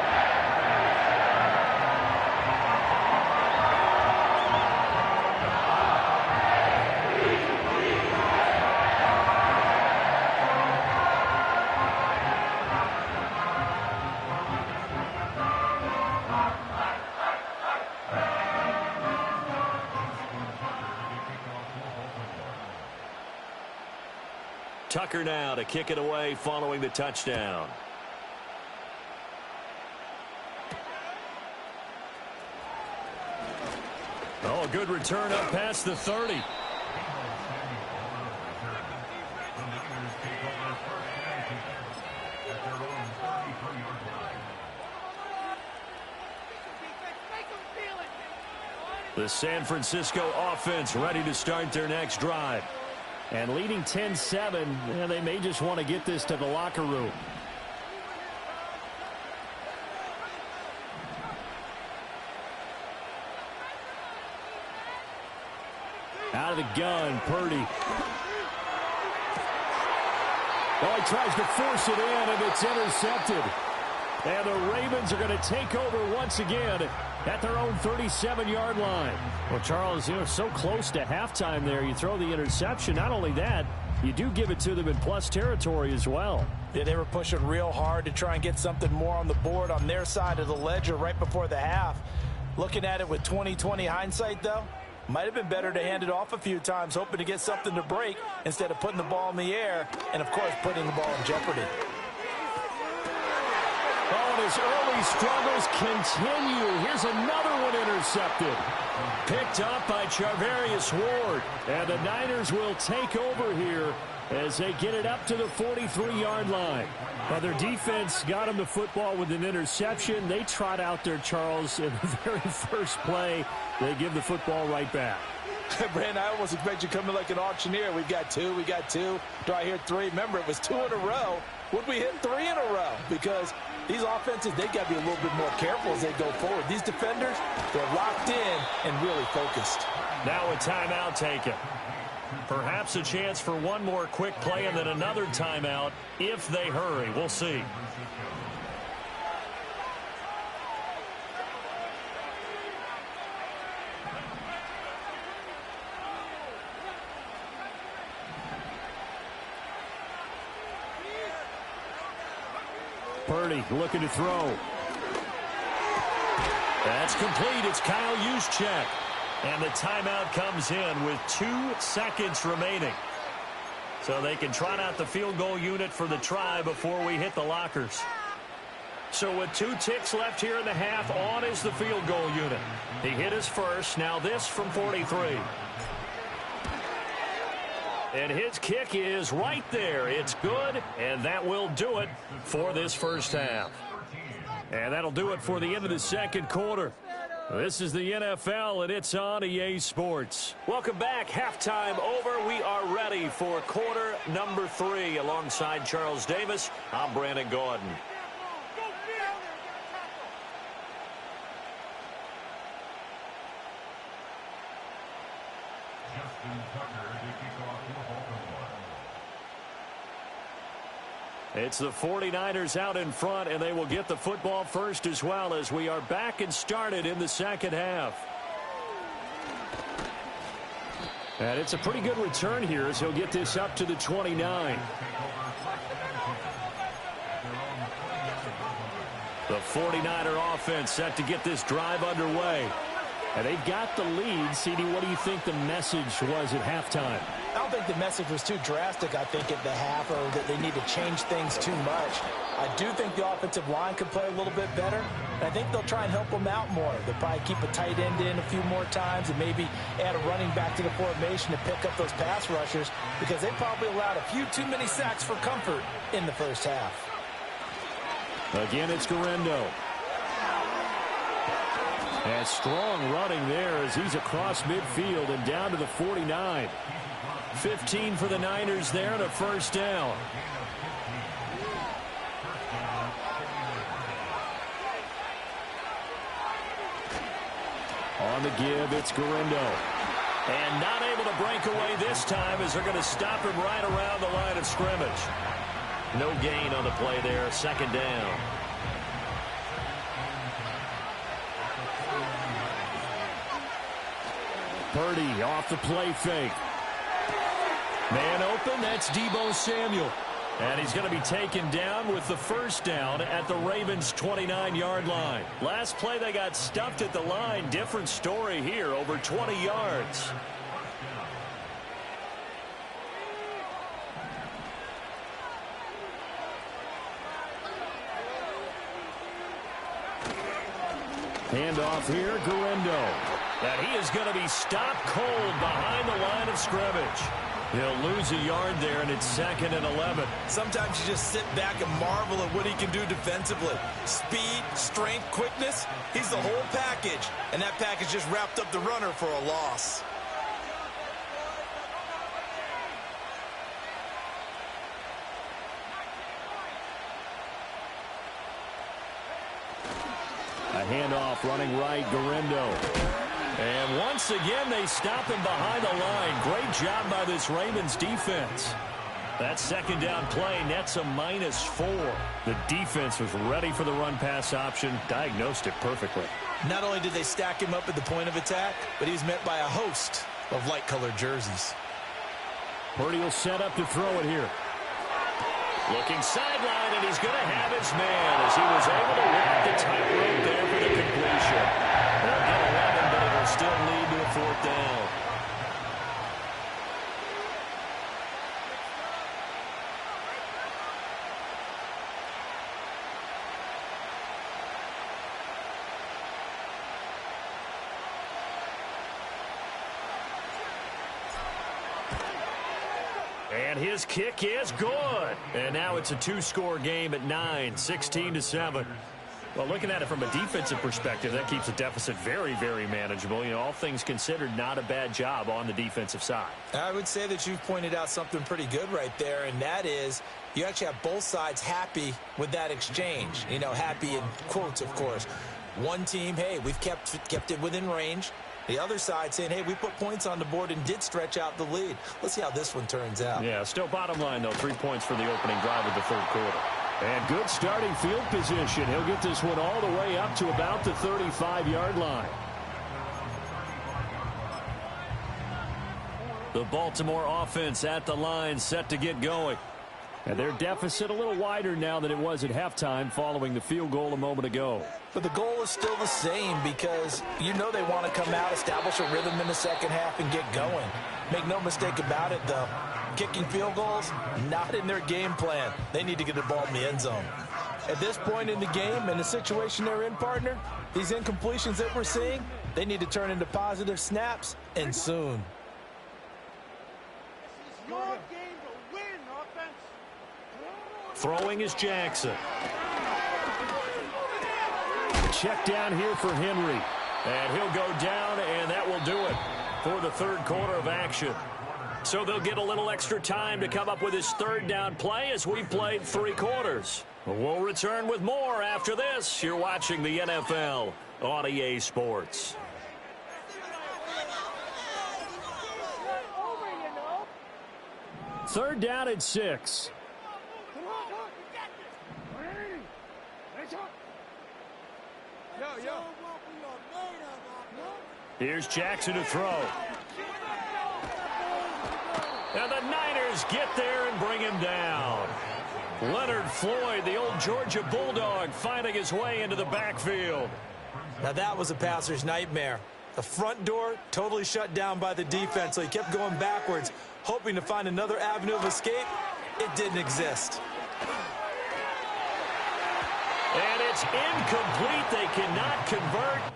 Tucker now to kick it away following the touchdown. Oh, a good return up past the 30. The San Francisco offense ready to start their next drive. And leading 10-7, they may just want to get this to the locker room. Out of the gun, Purdy. Oh, he tries to force it in, and it's intercepted. And the Ravens are going to take over once again at their own 37-yard line. Well, Charles, so close to halftime there. You throw the interception. Not only that, you do give it to them in plus territory as well. Yeah, they were pushing real hard to try and get something more on the board on their side of the ledger right before the half. Looking at it with 20/20 hindsight, though, Might have been better to hand it off a few times, hoping to get something to break instead of putting the ball in the air and, of course, putting the ball in jeopardy. Oh, and his early struggles continue. Here's another one intercepted. Picked up by Charvarius Ward. And the Niners will take over here as they get it up to the 43-yard line. Now, their defense got them the football with an interception. They trot out there, Charles, in the very first play. They give the football right back. Brandon, I almost expect you coming like an auctioneer. We got two. Do I hear three? Remember, it was 2 in a row. Would we hit 3 in a row? Because these offenses, they got to be a little bit more careful as they go forward. These defenders, they're locked in and really focused. Now a timeout taken. Perhaps a chance for one more quick play and then another timeout if they hurry. We'll see. Purdy looking to throw. That's complete. It's Kyle Juszczyk. And the timeout comes in with 2 seconds remaining. So they can trot out the field goal unit for the try before we hit the lockers. So with 2 ticks left here in the half, on is the field goal unit. He hit his first. Now this from 43. And his kick is right there. It's good, and that will do it for this first half. And that'll do it for the end of the second quarter. This is the NFL, and it's on EA Sports. Welcome back. Halftime over. We are ready for quarter number 3. Alongside Charles Davis, I'm Brandon Gaudin. It's the 49ers out in front, and they will get the football first as well as we are back and started in the second half. And it's a pretty good return here as he'll get this up to the 29. The 49er offense set to get this drive underway. And they've got the lead. CD, what do you think the message was at halftime? I don't think the message was too drastic, I think, at the half, or that they need to change things too much. I do think the offensive line could play a little bit better, and I think they'll try and help them out more. They'll probably keep a tight end in a few more times and maybe add a running back to the formation to pick up those pass rushers, because they probably allowed a few too many sacks for comfort in the first half. Again, it's Guerrero. And strong running there as he's across midfield and down to the 49. 15 for the Niners there and a first down. On the give, it's Guerrero. And not able to break away this time as they're going to stop him right around the line of scrimmage. No gain on the play there, second down. Purdy off the play fake. Man open, that's Deebo Samuel. And he's going to be taken down with the first down at the Ravens' 29-yard line. Last play they got stuffed at the line. Different story here, over 20 yards. Handoff here, Guerrero. And he is going to be stopped cold behind the line of scrimmage. He'll lose a yard there, and it's 2nd and 11. Sometimes you just sit back and marvel at what he can do defensively. Speed, strength, quickness, he's the whole package. And that package just wrapped up the runner for a loss. A handoff running right, Guerrero. And once again, they stop him behind the line. Great job by this Ravens defense. That second down play nets a -4. The defense was ready for the run-pass option, diagnosed it perfectly. Not only did they stack him up at the point of attack, but he was met by a host of light-colored jerseys. Purdy will set up to throw it here. Looking sideline, and he's going to have his man as he was able to walk the tightrope there for the completion. They'll get 11, but it'll still lead to a 4th down. And his kick is good. And now it's a two-score game at 9, 16-7. Well, looking at it from a defensive perspective, that keeps the deficit very, very manageable. You know, all things considered, not a bad job on the defensive side. I would say that you've pointed out something pretty good right there, and that is you actually have both sides happy with that exchange. You know, happy in quotes, of course. One team, hey, we've kept it within range. The other side saying, hey, we put points on the board and did stretch out the lead. Let's see how this one turns out. Yeah, still bottom line, though, 3 points for the opening drive of the third quarter. And good starting field position. He'll get this one all the way up to about the 35-yard line. The Baltimore offense at the line, set to get going. And their deficit a little wider now than it was at halftime following the field goal a moment ago. But the goal is still the same because you know they want to come out, establish a rhythm in the second half, and get going. Make no mistake about it, though. Kicking field goals, not in their game plan. They need to get the ball in the end zone. At this point in the game and the situation they're in, partner, these incompletions that we're seeing, they need to turn into positive snaps, and soon. Your game to win, offense. Throwing is Jackson. Check down here for Henry. And he'll go down, and that will do it for the third quarter of action. So they'll get a little extra time to come up with his third down play as we played 3 quarters. We'll return with more after this. You're watching the NFL on EA Sports. Third down and 6. Here's Jackson to throw. And the Niners get there and bring him down. Leonard Floyd, the old Georgia Bulldog, finding his way into the backfield. Now that was a passer's nightmare. The front door totally shut down by the defense, so he kept going backwards, hoping to find another avenue of escape. It didn't exist. And it's incomplete. They cannot convert.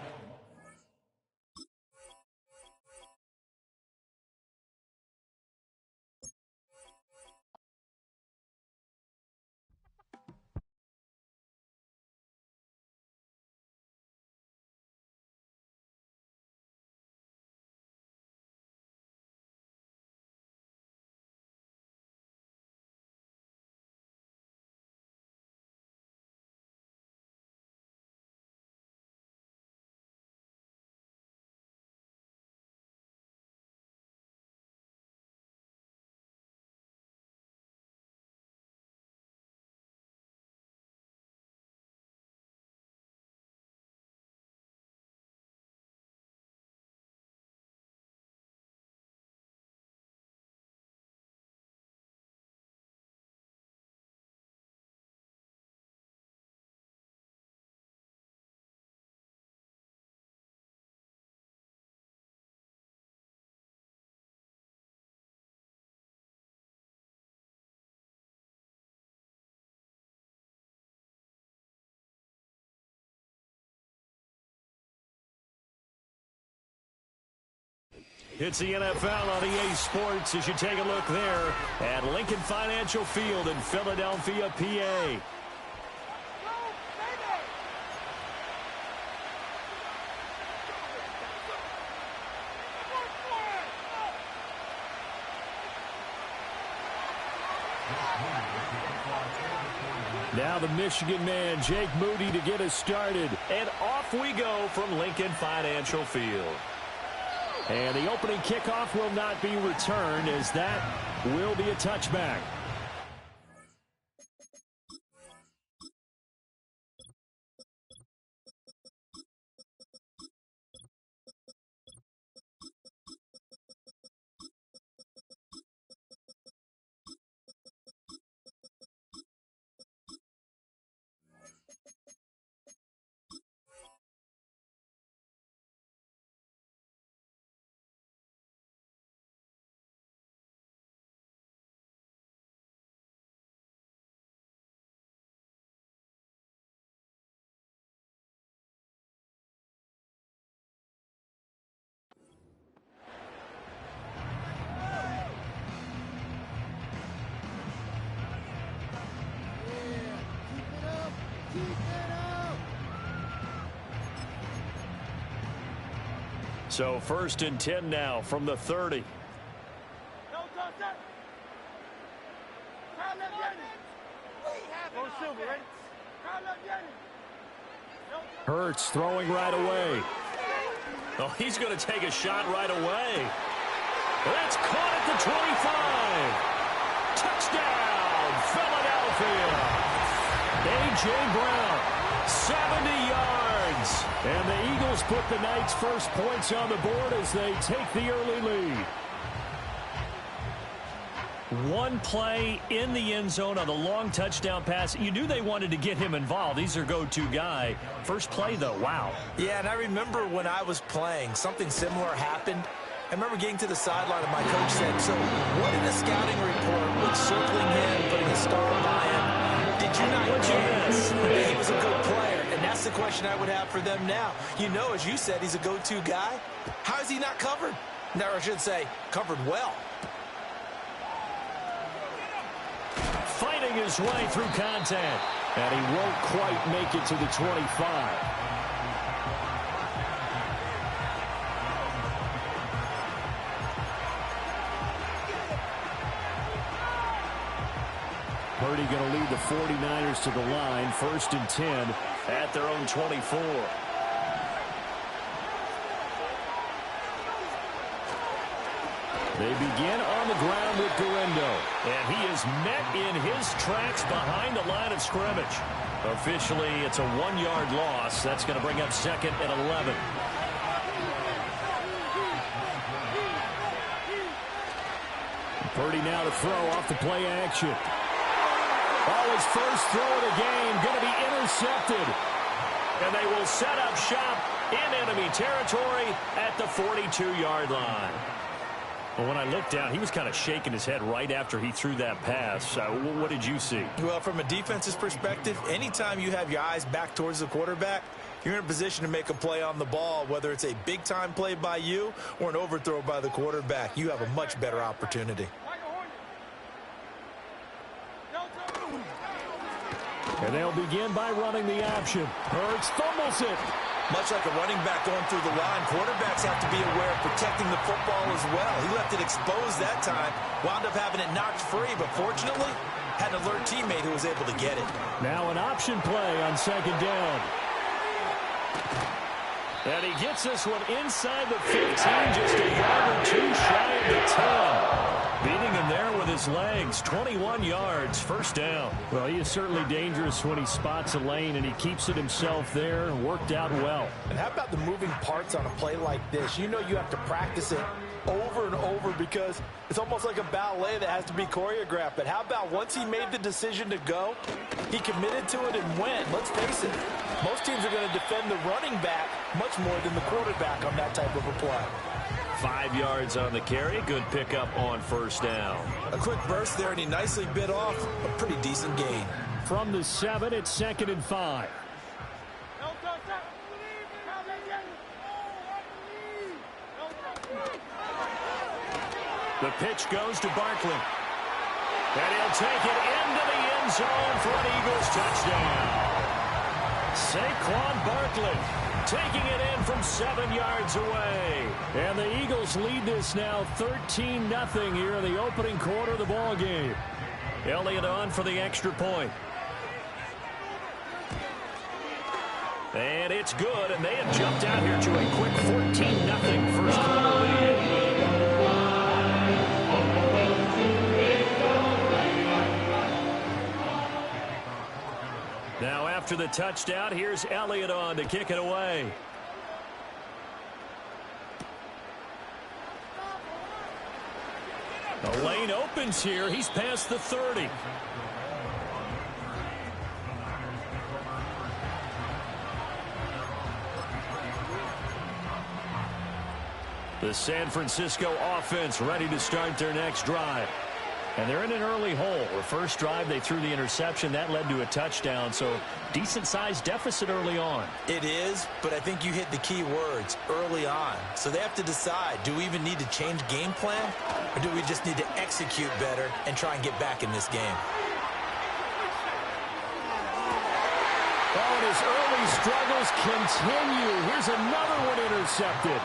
It's the NFL on EA Sports as you take a look there at Lincoln Financial Field in Philadelphia, PA. Now the Michigan man, Jake Moody, to get us started. And off we go from Lincoln Financial Field. And the opening kickoff will not be returned, as that will be a touchback. So 1st and 10 now from the 30. Hurts throwing right away. Oh, he's going to take a shot right away. That's caught at the 25. Touchdown, Philadelphia. A.J. Brown, 70 yards. And the Eagles put the night's first points on the board as they take the early lead. One play in the end zone on the long touchdown pass. You knew they wanted to get him involved. He's their go-to guy. First play, though, wow. Yeah, and I remember when I was playing, something similar happened. I remember getting to the sideline and my coach said, so what in the scouting report with circling him, putting a star by him, did you not get that he was a good player? And that's the question I would have for them now. You know, as you said, he's a go-to guy. How is he not covered? No, I should say, covered well. Fighting his way through contact. And he won't quite make it to the 25. Purdy going to lead the 49ers to the line. 1st and 10 at their own 24. They begin on the ground with Guendo. And he is met in his tracks behind the line of scrimmage. Officially, it's a 1-yard loss. That's going to bring up 2nd and 11. Purdy now to throw off the play action. Oh, his first throw of the game going to be intercepted. And they will set up shop in enemy territory at the 42-yard line. Well, when I looked down, he was kind of shaking his head right after he threw that pass. What did you see? Well, from a defense's perspective, anytime you have your eyes back towards the quarterback, you're in a position to make a play on the ball, whether it's a big-time play by you or an overthrow by the quarterback. You have a much better opportunity. And they'll begin by running the option. Hurts fumbles it. Much like a running back going through the line, quarterbacks have to be aware of protecting the football as well. He left it exposed that time, wound up having it knocked free, but fortunately, had an alert teammate who was able to get it. Now an option play on 2nd down. And he gets this one inside the 15, just a yard or two shy of the 10. Beating him there with his legs, 21 yards, 1st down. Well, he is certainly dangerous when he spots a lane, and he keeps it himself there. Worked out well. And how about the moving parts on a play like this? You know you have to practice it over and over because it's almost like a ballet that has to be choreographed. But how about once he made the decision to go, he committed to it and went. Let's face it, most teams are going to defend the running back much more than the quarterback on that type of a play. 5 yards on the carry. Good pickup on 1st down. A quick burst there, and he nicely bit off a pretty decent gain. From the 7, it's 2nd and 5. The pitch goes to Barkley. And he'll take it into the end zone for an Eagles touchdown. Saquon Barkley taking it in from 7 yards away. And the Eagles lead this now 13-0 here in the opening quarter of the ball game. Elliott on for the extra point. And it's good, and they have jumped out here to a quick 14-0 first quarter lead. Now after the touchdown, here's Elliott on to kick it away. The lane opens here. He's past the 30. The San Francisco offense ready to start their next drive. And they're in an early hole. The first drive, they threw the interception. That led to a touchdown, so decent-sized deficit early on. It is, but I think you hit the key words, early on. So they have to decide, do we even need to change game plan, or do we just need to execute better and try and get back in this game? Oh, and his early struggles continue. Here's another one intercepted.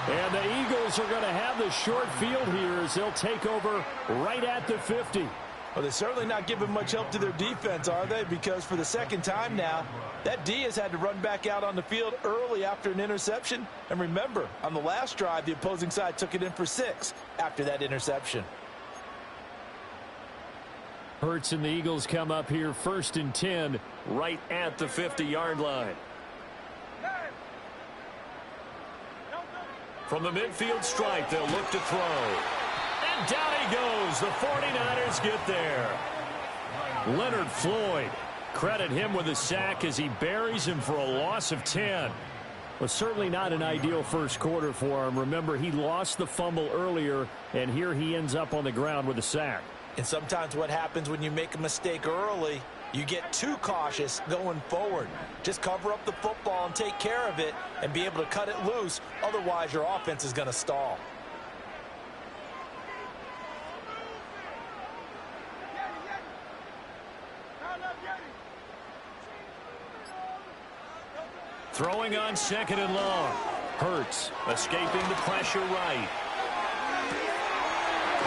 And the Eagles are going to have the short field here as they'll take over right at the 50. Well, they're certainly not giving much help to their defense, are they? Because for the second time now, that D has had to run back out on the field early after an interception. And remember, on the last drive, the opposing side took it in for 6 after that interception. Hurts and the Eagles come up here 1st and 10 right at the 50-yard line. From the midfield stripe, they'll look to throw. And down he goes. The 49ers get there. Leonard Floyd, credit him with a sack as he buries him for a loss of 10. Well, certainly not an ideal first quarter for him. Remember, he lost the fumble earlier, and here he ends up on the ground with a sack. And sometimes what happens when you make a mistake early, you get too cautious going forward. Just cover up the football and take care of it and be able to cut it loose. Otherwise, your offense is going to stall. Throwing on 2nd and long. Hurts escaping the pressure right.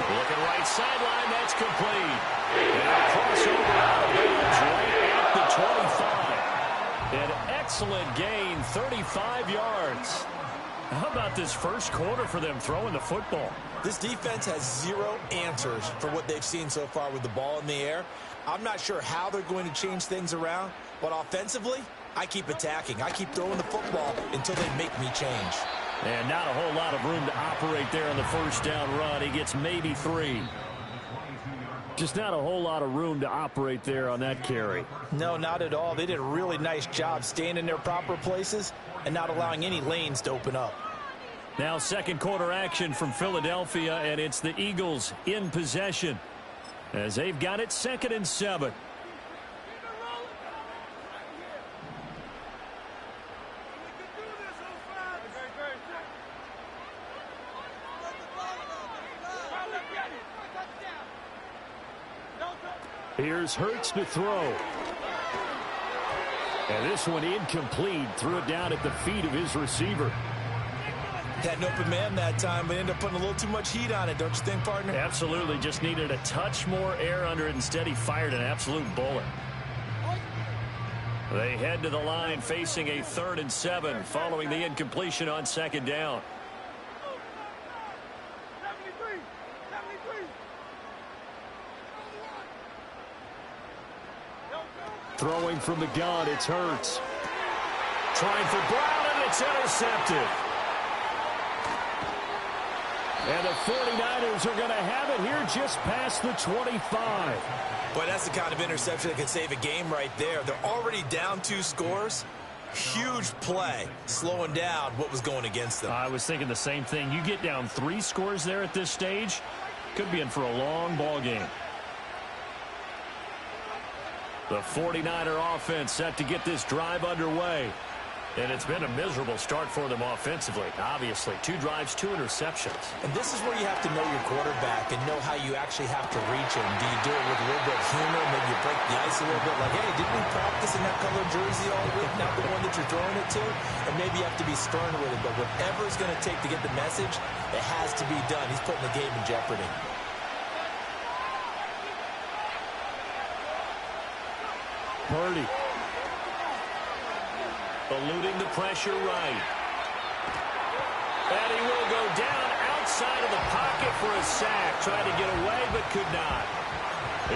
Looking right sideline, that's complete. And a crossover out of bounds right at the 25. An excellent gain, 35 yards. How about this first quarter for them throwing the football? This defense has 0 answers for what they've seen so far with the ball in the air. I'm not sure how they're going to change things around, but offensively, I keep attacking. I keep throwing the football until they make me change. And not a whole lot of room to operate there on the first down run. He gets maybe 3. Just not a whole lot of room to operate there on that carry. No, not at all. They did a really nice job staying in their proper places and not allowing any lanes to open up. Now second quarter action from Philadelphia, and it's the Eagles in possession as they've got it 2nd and 7. Here's Hurts to throw. And this one incomplete. Threw it down at the feet of his receiver. Had an open man that time, but ended up putting a little too much heat on it, don't you think, partner? Absolutely. Just needed a touch more air under it. Instead, he fired an absolute bullet. They head to the line facing a 3rd and 7 following the incompletion on 2nd down. Throwing from the gun, it's Hurts. Trying for Brown, and it's intercepted. And the 49ers are going to have it here just past the 25. Boy, that's the kind of interception that could save a game right there. They're already down 2 scores. Huge play, slowing down what was going against them. I was thinking the same thing. You get down 3 scores there at this stage, could be in for a long ball game. The 49er offense set to get this drive underway. And it's been a miserable start for them offensively. Obviously, 2 drives, 2 interceptions. And this is where you have to know your quarterback and know how you actually have to reach him. Do you do it with a little bit of humor? Maybe you break the ice a little bit like, hey, didn't we practice in that color jersey all week? Not the one that you're throwing it to? And maybe you have to be stern with it. But whatever it's going to take to get the message, it has to be done. He's putting the game in jeopardy. Purdy. Eluding the pressure right. And he will go down outside of the pocket for a sack. Tried to get away, but could not.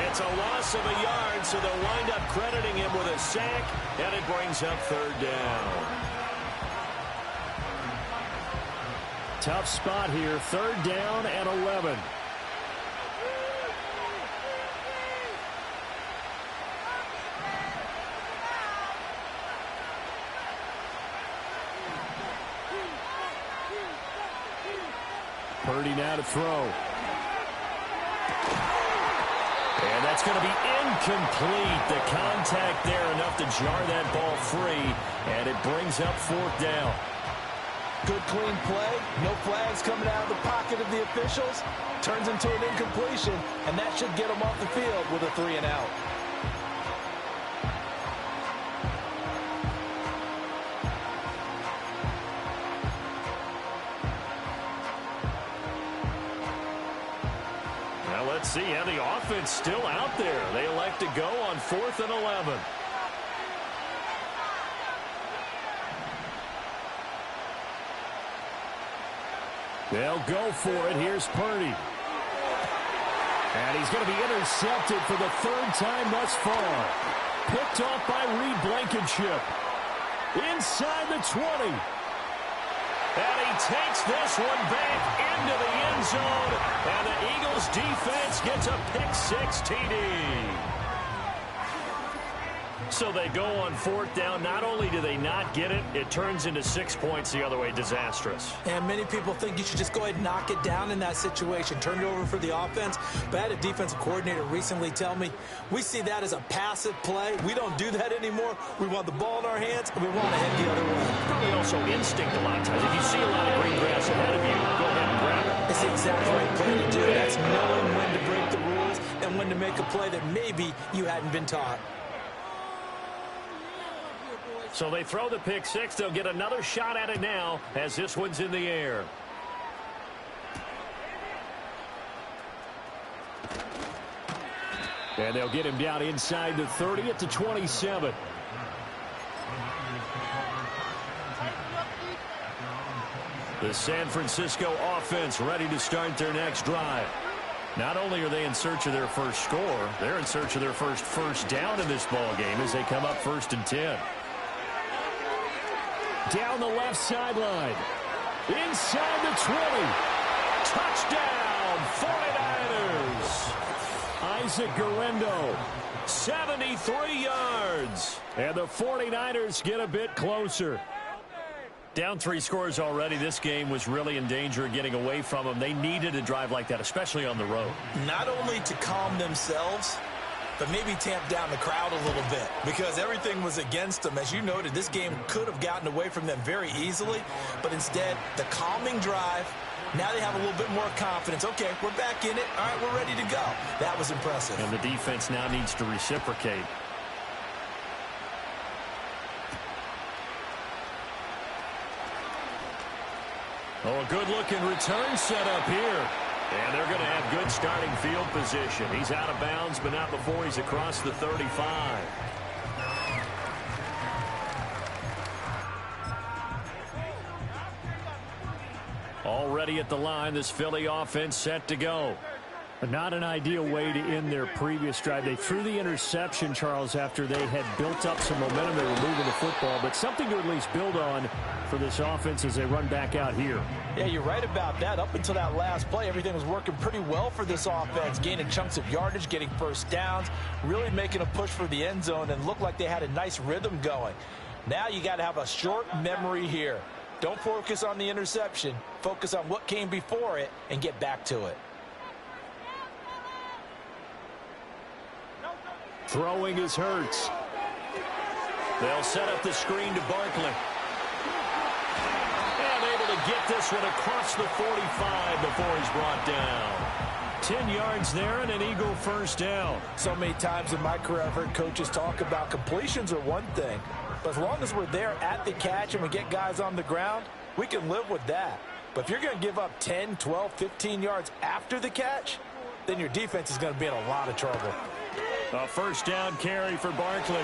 It's a loss of a yard, so they'll wind up crediting him with a sack, and it brings up 3rd down. Tough spot here. 3rd down and 11. Purdy now to throw. And that's going to be incomplete. The contact there enough to jar that ball free, and it brings up 4th down. Good clean play. No flags coming out of the pocket of the officials. Turns into an incompletion, and that should get them off the field with a 3 and out. see, yeah, the offense still out there. They elect to go on 4th and 11. They'll go for it. Here's Purdy. And he's going to be intercepted for the 3rd time thus far. Picked off by Reed Blankenship. Inside the 20. And he takes this one back into the end zone. And the Eagles defense gets a pick-6 TD. So they go on 4th down. Not only do they not get it, it turns into 6 points the other way. Disastrous. And many people think you should just go ahead and knock it down in that situation. Turn it over for the offense. But I had a defensive coordinator recently tell me, we see that as a passive play. We don't do that anymore. We want the ball in our hands, and we want to head the other way. Probably also instinct a lot of times. If you see a lot of green grass ahead of you, go ahead and grab it. It's the exact right play to do. That's knowing when to break the rules and when to make a play that maybe you hadn't been taught. So they throw the pick-6. They'll get another shot at it now as this one's in the air. And they'll get him down inside the 30 at the 27. The San Francisco offense ready to start their next drive. Not only are they in search of their first score, they're in search of their first down in this ball game as they come up 1st and 10. Down the left sideline. Inside the 20. Touchdown, 49ers. Isaac Guerrero. 73 yards. And the 49ers get a bit closer. Down 3 scores already. This game was really in danger of getting away from them. They needed a drive like that, especially on the road. Not only to calm themselves, but maybe tamp down the crowd a little bit because everything was against them. As you noted, this game could have gotten away from them very easily, but instead, the calming drive, now they have a little bit more confidence. Okay, we're back in it. All right, we're ready to go. That was impressive. And the defense now needs to reciprocate. Oh, a good-looking return set up here. And they're going to have good starting field position. He's out of bounds, but not before he's across the 35. Already at the line, this Philly offense set to go. But not an ideal way to end their previous drive. They threw the interception, Charles, after they had built up some momentum. They were moving the football, but something to at least build on for this offense as they run back out here. Yeah, you're right about that. Up until that last play, everything was working pretty well for this offense, gaining chunks of yardage, getting first downs, really making a push for the end zone, and looked like they had a nice rhythm going. Now you got to have a short memory here. Don't focus on the interception. Focus on what came before it and get back to it. Throwing is Hurts. They'll set up the screen to Barkley. And able to get this one across the 45 before he's brought down. 10 yards there and an Eagle first down. So many times in my career I've heard coaches talk about completions are one thing. But as long as we're there at the catch and we get guys on the ground, we can live with that. But if you're going to give up 10, 12, 15 yards after the catch, then your defense is going to be in a lot of trouble. A first down carry for Barkley.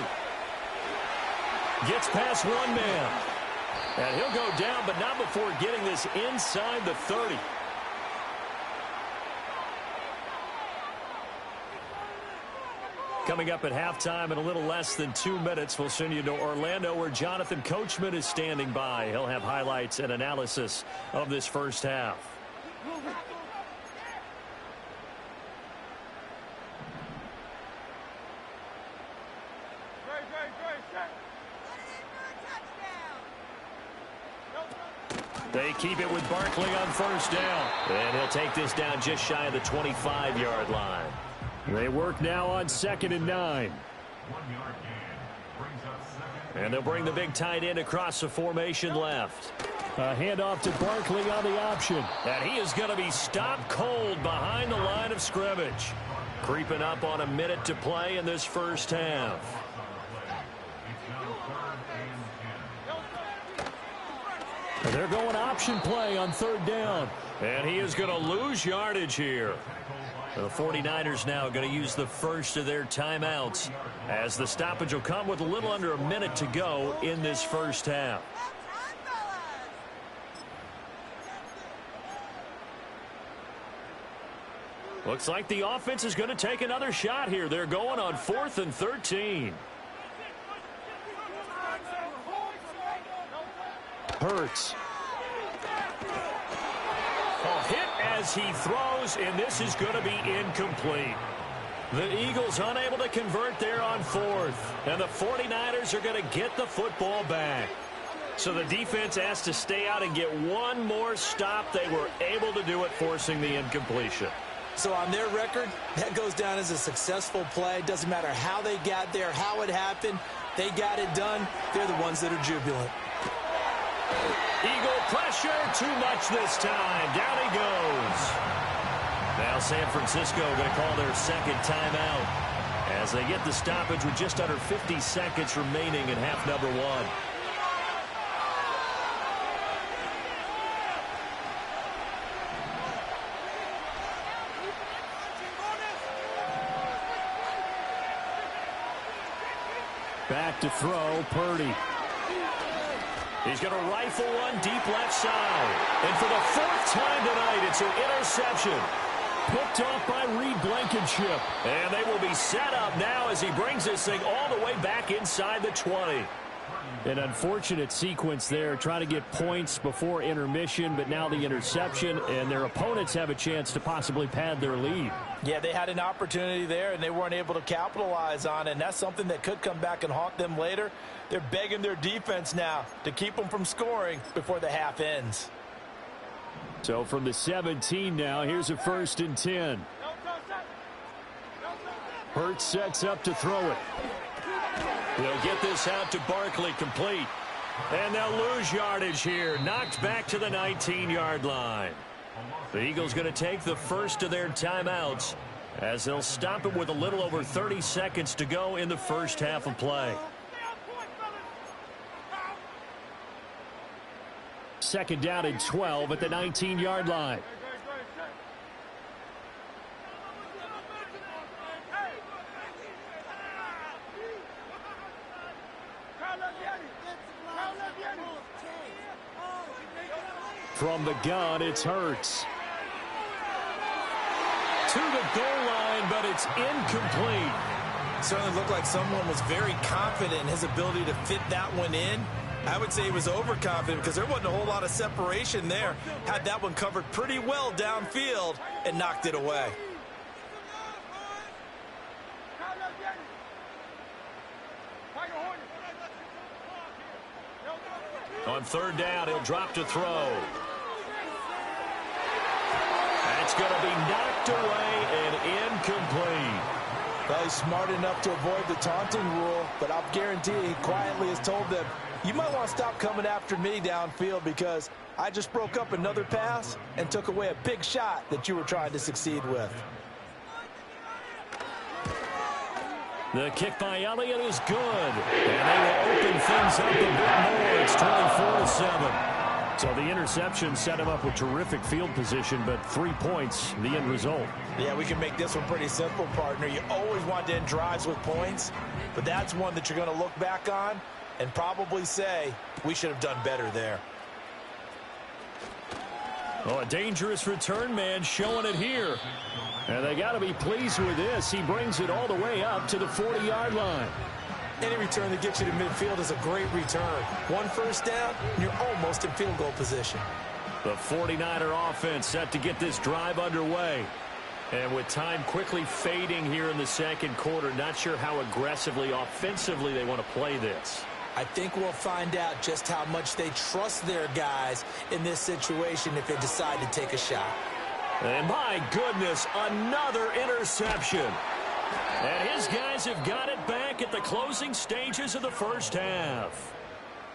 Gets past one man. And he'll go down, but not before getting this inside the 30. Coming up at halftime in a little less than 2 minutes, we'll send you to Orlando where Jonathan Coachman is standing by. He'll have highlights and analysis of this first half. They keep it with Barkley on first down. And he'll take this down just shy of the 25-yard line. They work now on 2nd and 9. And they'll bring the big tight end across the formation left. A handoff to Barkley on the option. And he is going to be stopped cold behind the line of scrimmage. Creeping up on a minute to play in this first half. And they're going option play on 3rd down. And he is going to lose yardage here. The 49ers now going to use the first of their timeouts as the stoppage will come with a little under a minute to go in this first half. Looks like the offense is going to take another shot here. They're going on 4th and 13. Hurts. Hit as he throws, and this is going to be incomplete. The Eagles unable to convert there on 4th, and the 49ers are going to get the football back. So the defense has to stay out and get one more stop. They were able to do it, forcing the incompletion. So on their record, that goes down as a successful play. Doesn't matter how they got there, how it happened. They got it done. They're the ones that are jubilant. Eagle pressure, too much this time. Down he goes. Now San Francisco going to call their second timeout as they get the stoppage with just under 50 seconds remaining in half number 1. Back to throw, Purdy. He's going to rifle one deep left side. And for the 4th time tonight, it's an interception. Picked off by Reed Blankenship. And they will be set up now as he brings this thing all the way back inside the 20. An unfortunate sequence there, trying to get points before intermission, but now the interception, and their opponents have a chance to possibly pad their lead. Yeah, they had an opportunity there, and they weren't able to capitalize on it, and that's something that could come back and haunt them later. They're begging their defense now to keep them from scoring before the half ends. So from the 17 now, here's a 1st and 10. Hurts sets up to throw it. They'll get this out to Barkley, complete. And they'll lose yardage here. Knocked back to the 19-yard line. The Eagles going to take the first of their timeouts as they'll stop it with a little over 30 seconds to go in the first half of play. 2nd down and 12 at the 19-yard line. From the gun, it's Hurts. To the goal line, but it's incomplete. Certainly looked like someone was very confident in his ability to fit that one in. I would say he was overconfident because there wasn't a whole lot of separation there. Had that one covered pretty well downfield and knocked it away. On 3rd down, he'll drop to throw. That's going to be knocked away and incomplete. Well, he's smart enough to avoid the taunting rule, but I'll guarantee he quietly has told them, you might want to stop coming after me downfield because I just broke up another pass and took away a big shot that you were trying to succeed with. The kick by Elliott is good. And they will open things up a bit more. It's 24-7. So the interception set him up with terrific field position, but 3 points, the end result. Yeah, we can make this one pretty simple, partner. You always want to end drives with points, but that's one that you're going to look back on and probably say, we should have done better there. Oh, a dangerous return man showing it here. And they got to be pleased with this. He brings it all the way up to the 40-yard line. Any return that gets you to midfield is a great return. 1 first down, and you're almost in field goal position. The 49er offense set to get this drive underway. And with time quickly fading here in the second quarter, not sure how aggressively, offensively they want to play this. I think we'll find out just how much they trust their guys in this situation if they decide to take a shot. And my goodness, another interception. And his guys have got it back at the closing stages of the first half.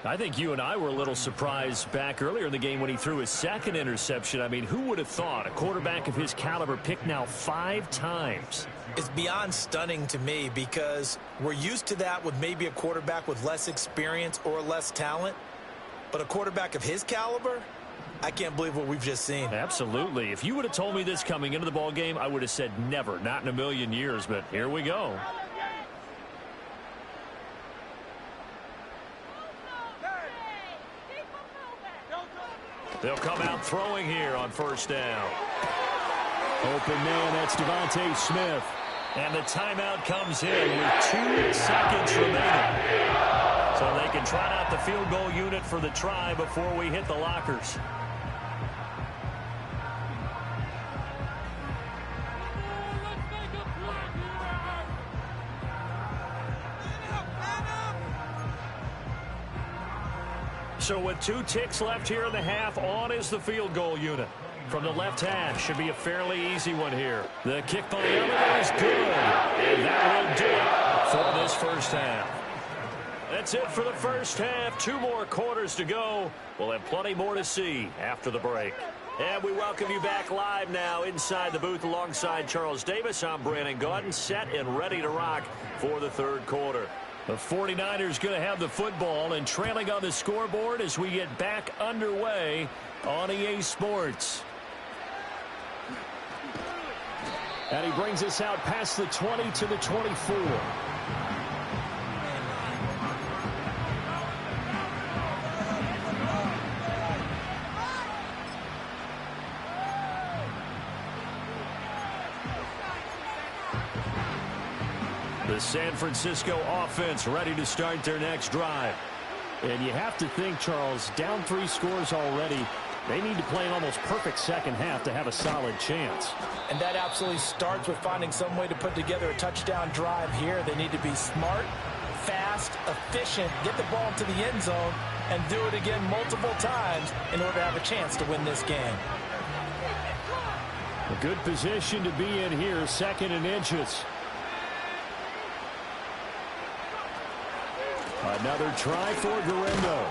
I think you and I were a little surprised back earlier in the game when he threw his second interception. I mean, who would have thought a quarterback of his caliber picked now 5 times? It's beyond stunning to me because we're used to that with maybe a quarterback with less experience or less talent. But a quarterback of his caliber, I can't believe what we've just seen. Absolutely. If you would have told me this coming into the ball game, I would have said never, not in a million years, but here we go. They'll come out throwing here on first down. Open man, that's Devontae Smith. And the timeout comes in with 2 seconds remaining. So they can trot out the field goal unit for the try before we hit the lockers. So with 2 ticks left here in the half, on is the field goal unit. From the left hash, should be a fairly easy one here. The kick by Elliott is good. And that will do it for this first half. That's it for the first half. 2 more quarters to go. We'll have plenty more to see after the break. And we welcome you back live now inside the booth alongside Charles Davis. I'm Brandon Gaudin, set and ready to rock for the third quarter. The 49ers going to have the football and trailing on the scoreboard as we get back underway on EA Sports. And he brings us out past the 20 to the 24. The San Francisco offense ready to start their next drive. And you have to think, Charles, down 3 scores already. They need to play an almost perfect second half to have a solid chance. And that absolutely starts with finding some way to put together a touchdown drive here. They need to be smart, fast, efficient, get the ball to the end zone, and do it again multiple times in order to have a chance to win this game. A good position to be in here, 2nd and inches. Another try for Guerrero.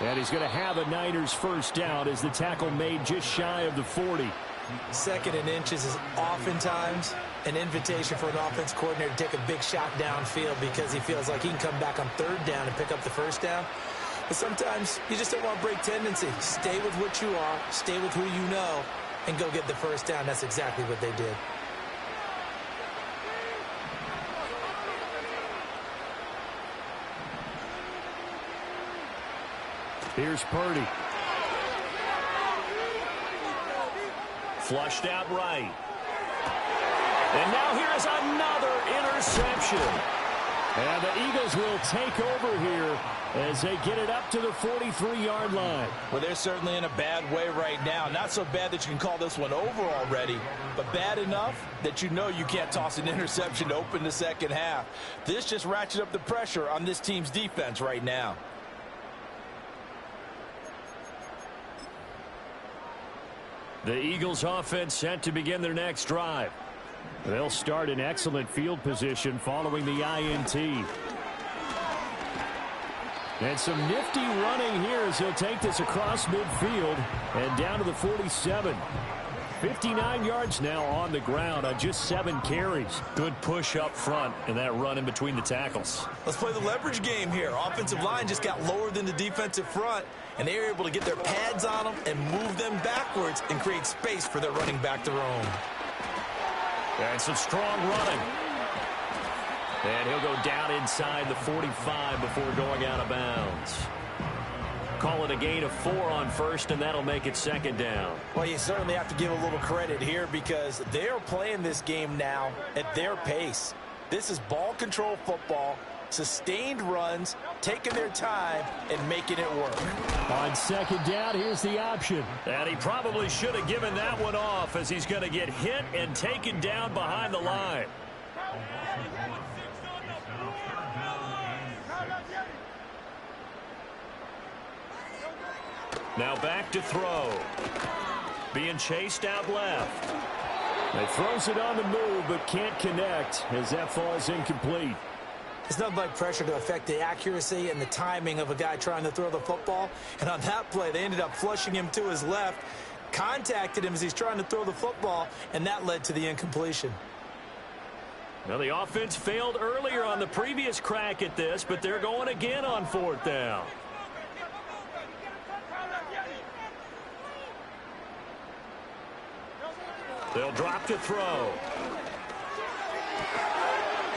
And he's going to have a Niners first down as the tackle made just shy of the 40. 2nd and inches is oftentimes an invitation for an offense coordinator to take a big shot downfield because he feels like he can come back on 3rd down and pick up the first down. But sometimes you just don't want to break tendency. Stay with what you are, stay with who you know, and go get the first down. That's exactly what they did. Here's Purdy. Flushed out right. And now here's another interception. And the Eagles will take over here as they get it up to the 43-yard line. Well, they're certainly in a bad way right now. Not so bad that you can call this one over already, but bad enough that you know you can't toss an interception to open the second half. This just ratchets up the pressure on this team's defense right now. The Eagles offense set to begin their next drive. They'll start in excellent field position following the INT. And some nifty running here as he'll take this across midfield and down to the 47. 59 yards now on the ground on just 7 carries. Good push up front and that run in between the tackles. Let's play the leverage game here. Offensive line just got lower than the defensive front, and they were able to get their pads on them and move them backwards and create space for their running back to roam. And some strong running. And he'll go down inside the 45 before going out of bounds. Call it a gain of 4 on first, and that'll make it 2nd down. Well, you certainly have to give a little credit here because they're playing this game now at their pace. This is ball control football, sustained runs, taking their time, and making it work. On 2nd down, here's the option. And he probably should have given that one off as he's going to get hit and taken down behind the line. Now back to throw. Being chased out left. He throws it on the move but can't connect as that falls incomplete. It's nothing like pressure to affect the accuracy and the timing of a guy trying to throw the football. And on that play, they ended up flushing him to his left, contacted him as he's trying to throw the football, and that led to the incompletion. Now the offense failed earlier on the previous crack at this, but they're going again on 4th down. They'll drop to throw.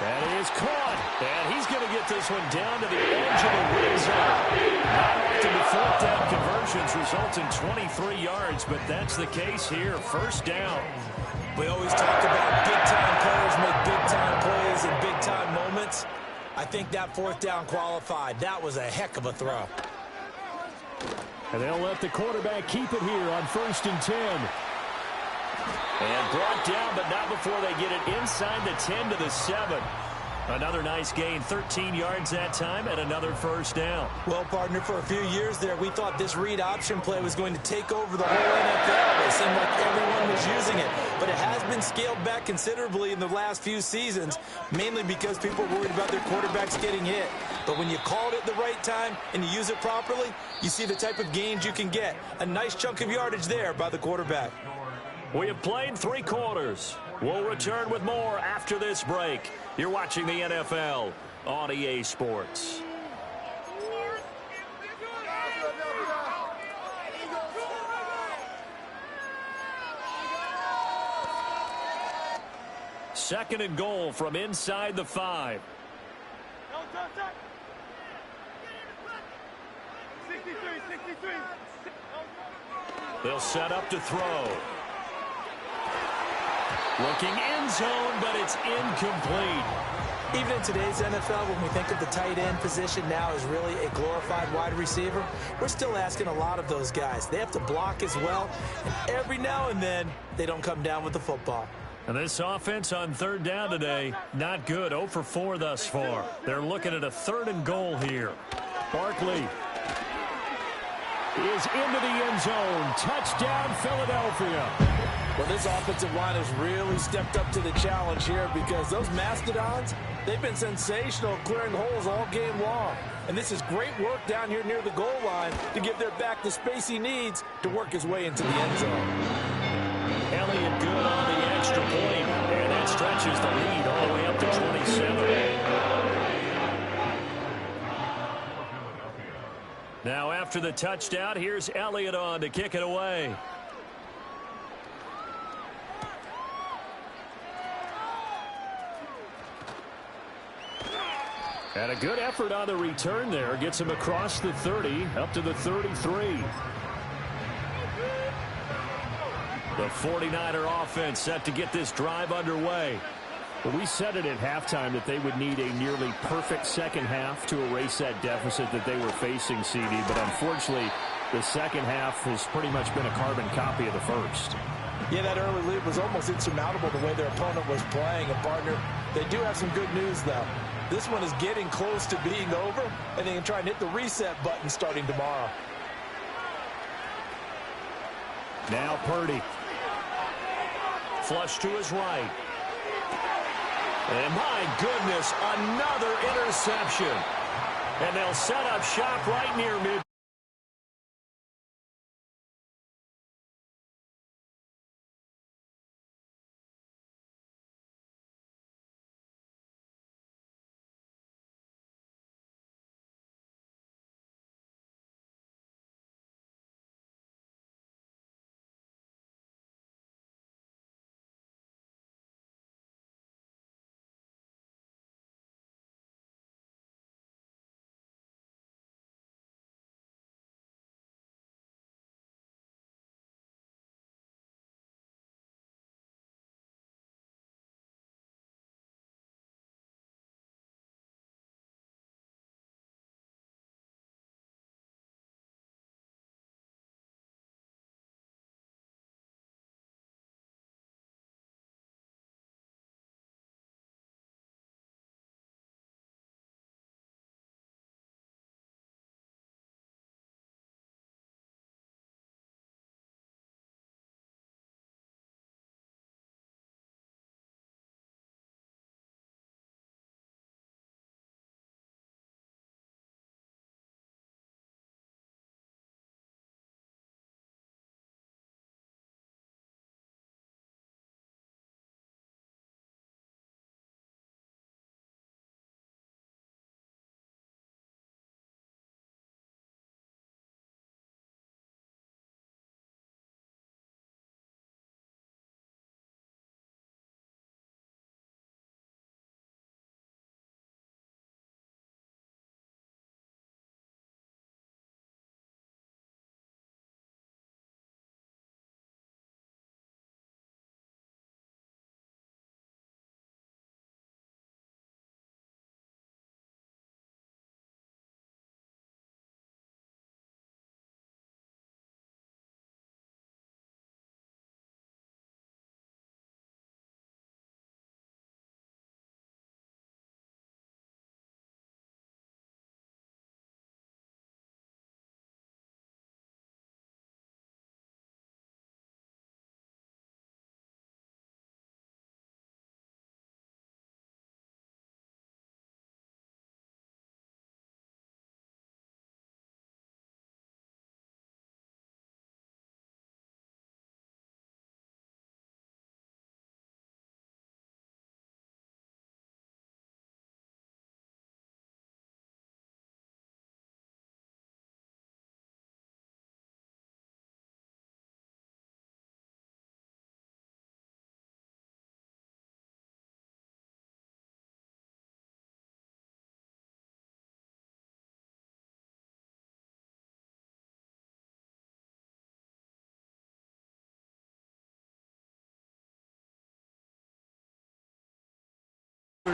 That is caught. And he's going to get this one down to the edge of the red zone. Not often the fourth down conversions result in 23 yards, but that's the case here. First down. We always talk about big-time players make big-time plays in big-time moments. I think that fourth down qualified. That was a heck of a throw. And they'll let the quarterback keep it here on 1st and 10. And brought down, but not before they get it inside the 10 to the 7. Another nice gain, 13 yards that time, and another first down. Well, partner, for a few years there, we thought this read option play was going to take over the whole NFL. It seemed like everyone was using it. But it has been scaled back considerably in the last few seasons, mainly because people are worried about their quarterbacks getting hit. But when you call it at the right time and you use it properly, you see the type of gains you can get. A nice chunk of yardage there by the quarterback. We have played 3 quarters. We'll return with more after this break. You're watching the NFL on EA Sports. Second and goal from inside the 5. 63. They'll set up to throw. Looking end zone, but it's incomplete. Even in today's NFL, when we think of the tight end position now as really a glorified wide receiver, we're still asking a lot of those guys. They have to block as well, and every now and then, they don't come down with the football. And this offense on 3rd down today, not good. 0 for 4 thus far. They're looking at a 3rd and goal here. Barkley is into the end zone. Touchdown, Philadelphia. Well, this offensive line has really stepped up to the challenge here because those Mastodons, they've been sensational clearing holes all game long. And this is great work down here near the goal line to give their back the space he needs to work his way into the end zone. Elliott good on the extra point, and that stretches the lead all the way up to 27. Now after the touchdown, here's Elliott on to kick it away. And a good effort on the return there. Gets him across the 30, up to the 33. The 49er offense set to get this drive underway. Well, we said it at halftime that they would need a nearly perfect second half to erase that deficit that they were facing, CD. But unfortunately, the second half has pretty much been a carbon copy of the first. Yeah, that early lead was almost insurmountable the way their opponent was playing. And, partner, they do have some good news, though. This one is getting close to being over, and they can try and hit the reset button starting tomorrow. Now Purdy. Flush to his right. And my goodness, another interception. And they'll set up shop right near mid.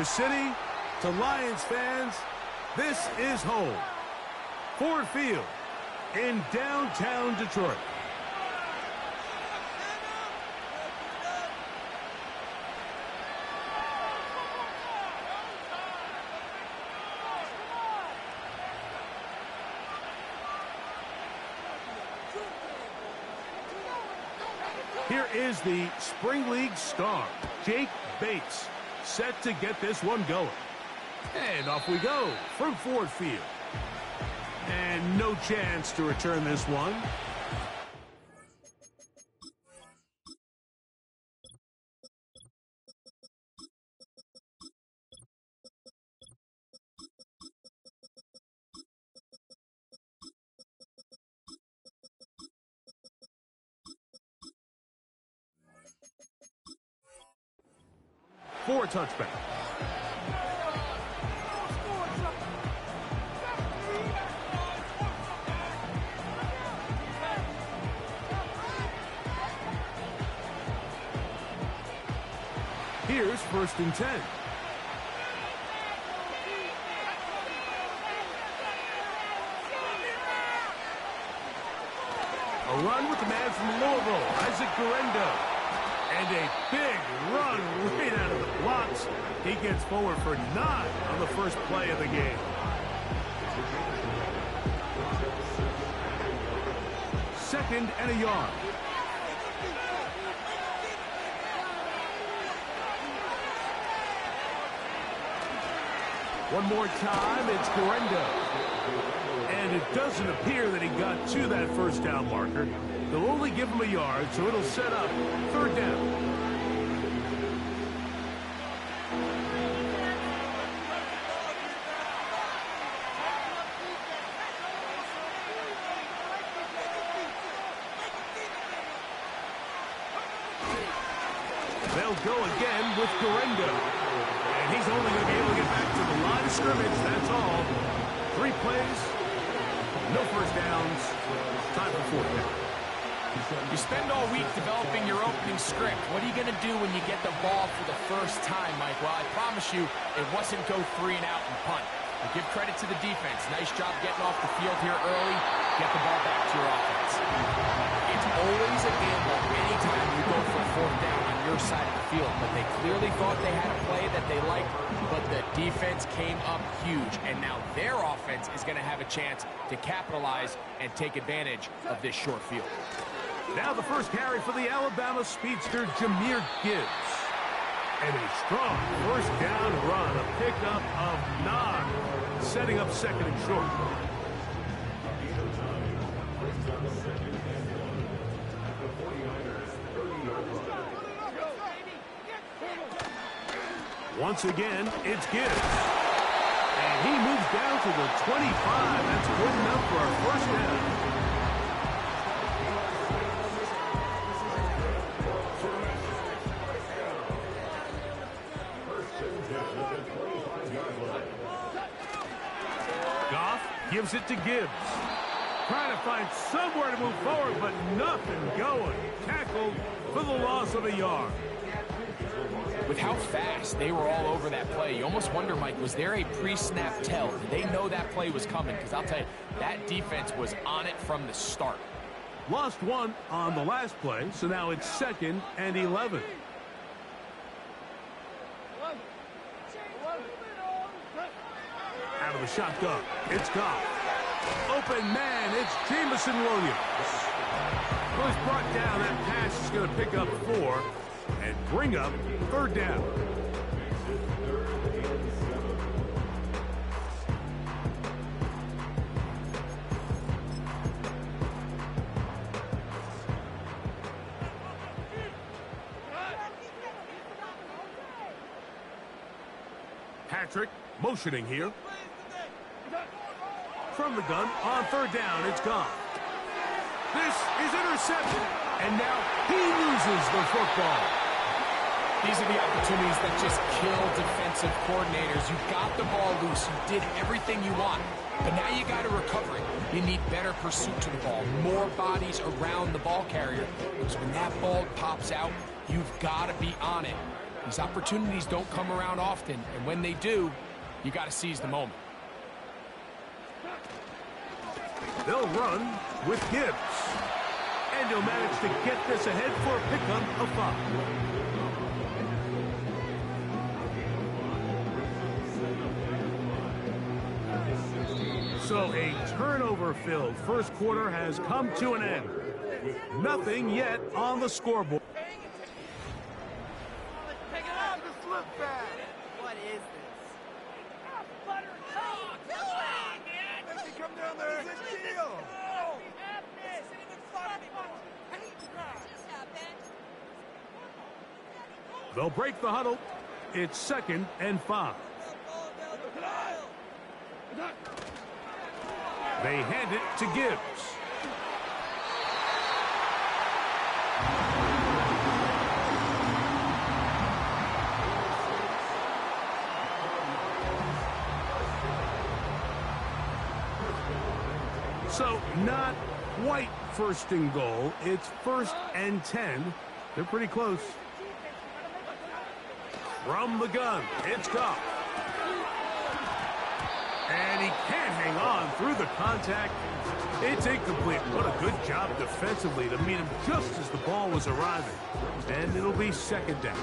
City, to Lions fans, this is home. Ford Field in downtown Detroit. Here is the Spring League star, Jake Bates, set to get this one going. And off we go from Ford Field. And no chance to return this one. For a touchback. Here's 1st and 10. A run with the man from Louisville, Isaac Guerendo. And a big run right out of the blocks. He gets forward for 9 on the first play of the game. Second and a yard. One more time, it's Guerendo. And it doesn't appear that he got to that first down marker. They'll only give him a yard, so it'll set up 3rd down. They'll go again with Guerendo. And he's only going to be able to get back to the line of scrimmage, that's all. 3 plays, no first downs, time for 4th down. You spend all week developing your opening script. What are you going to do when you get the ball for the first time, Mike? Well, I promise you, it wasn't go 3 and out and punt. But give credit to the defense. Nice job getting off the field here early. Get the ball back to your offense. It's always a gamble anytime you go for 4th down on your side of the field. But they clearly thought they had a play that they liked, but the defense came up huge. And now their offense is going to have a chance to capitalize and take advantage of this short field. Now the first carry for the Alabama speedster, Jahmyr Gibbs. And a strong first down run, a pickup of 9, setting up 2nd and short. Once again, it's Gibbs. And he moves down to the 25. That's good enough for our first down. Gives it to Gibbs. Trying to find somewhere to move forward, but nothing going. Tackled for the loss of a yard. With how fast they were all over that play, you almost wonder, Mike, was there a pre-snap tell? Did they know that play was coming? Because I'll tell you, that defense was on it from the start. Lost 1 on the last play, so now it's 2nd and 11. Out of the shotgun, it's Goff. Open man, it's Jameson Williams. Well, he's brought down. That pass is going to pick up 4 and bring up 3rd down. Patrick motioning here. From the gun, on 3rd down, it's gone. This is intercepted, and now he loses the football. These are the opportunities that just kill defensive coordinators. You got the ball loose, you did everything you want, but now you got to recover it. You need better pursuit to the ball, more bodies around the ball carrier, because when that ball pops out, you've got to be on it. These opportunities don't come around often, and when they do, you got to seize the moment. They'll run with Gibbs. And he'll manage to get this ahead for a pickup of 5. So a turnover-filled first quarter has come to an end. Nothing yet on the scoreboard. Pick it up. Just look back. What is this? Let me come down there. It's a deal. They'll break the huddle. It's 2nd and 5. They hand it to Gibbs. So not quite 1st and goal. It's 1st and 10. They're pretty close. From the gun, it's Goff. And he can't hang on through the contact. It's incomplete. What a good job defensively to meet him just as the ball was arriving. And it'll be 2nd down. Hey,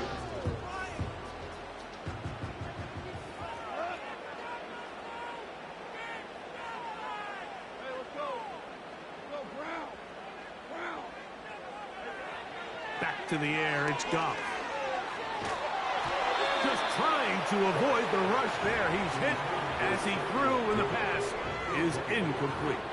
let's go. Go, Brown. Brown. Back to the air, it's Goff. Just trying to avoid the rush there. He's hit as he threw, and the pass is incomplete.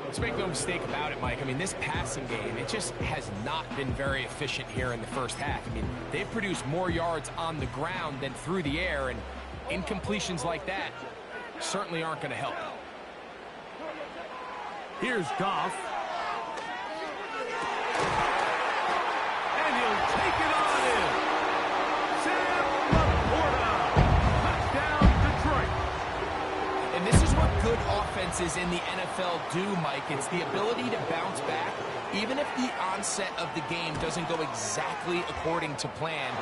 Let's make no mistake about it, Mike. I mean, this passing game, it just has not been very efficient here in the first half. I mean, they've produced more yards on the ground than through the air, and incompletions like that certainly aren't going to help. Here's Goff. And he'll take it on in. Sam Laporta. Touchdown, Detroit. And this is what good offenses in the NFL do, Mike. It's the ability to bounce back, even if the onset of the game doesn't go exactly according to plan.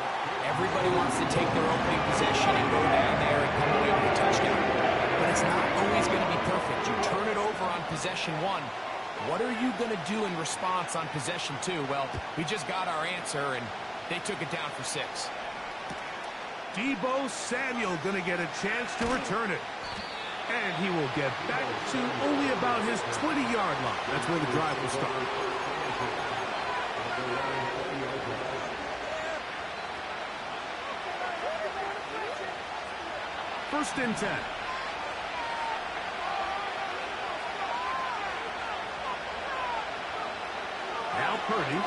Everybody wants to take their opening possession and go down there and come away with a touchdown. But it's not always going to be perfect. You turn it over on possession 1. What are you going to do in response on possession 2? Well, we just got our answer, and they took it down for 6. Deebo Samuel going to get a chance to return it. And he will get back to only about his 20-yard line. That's where the drive will start. First and 10. Now Purdy.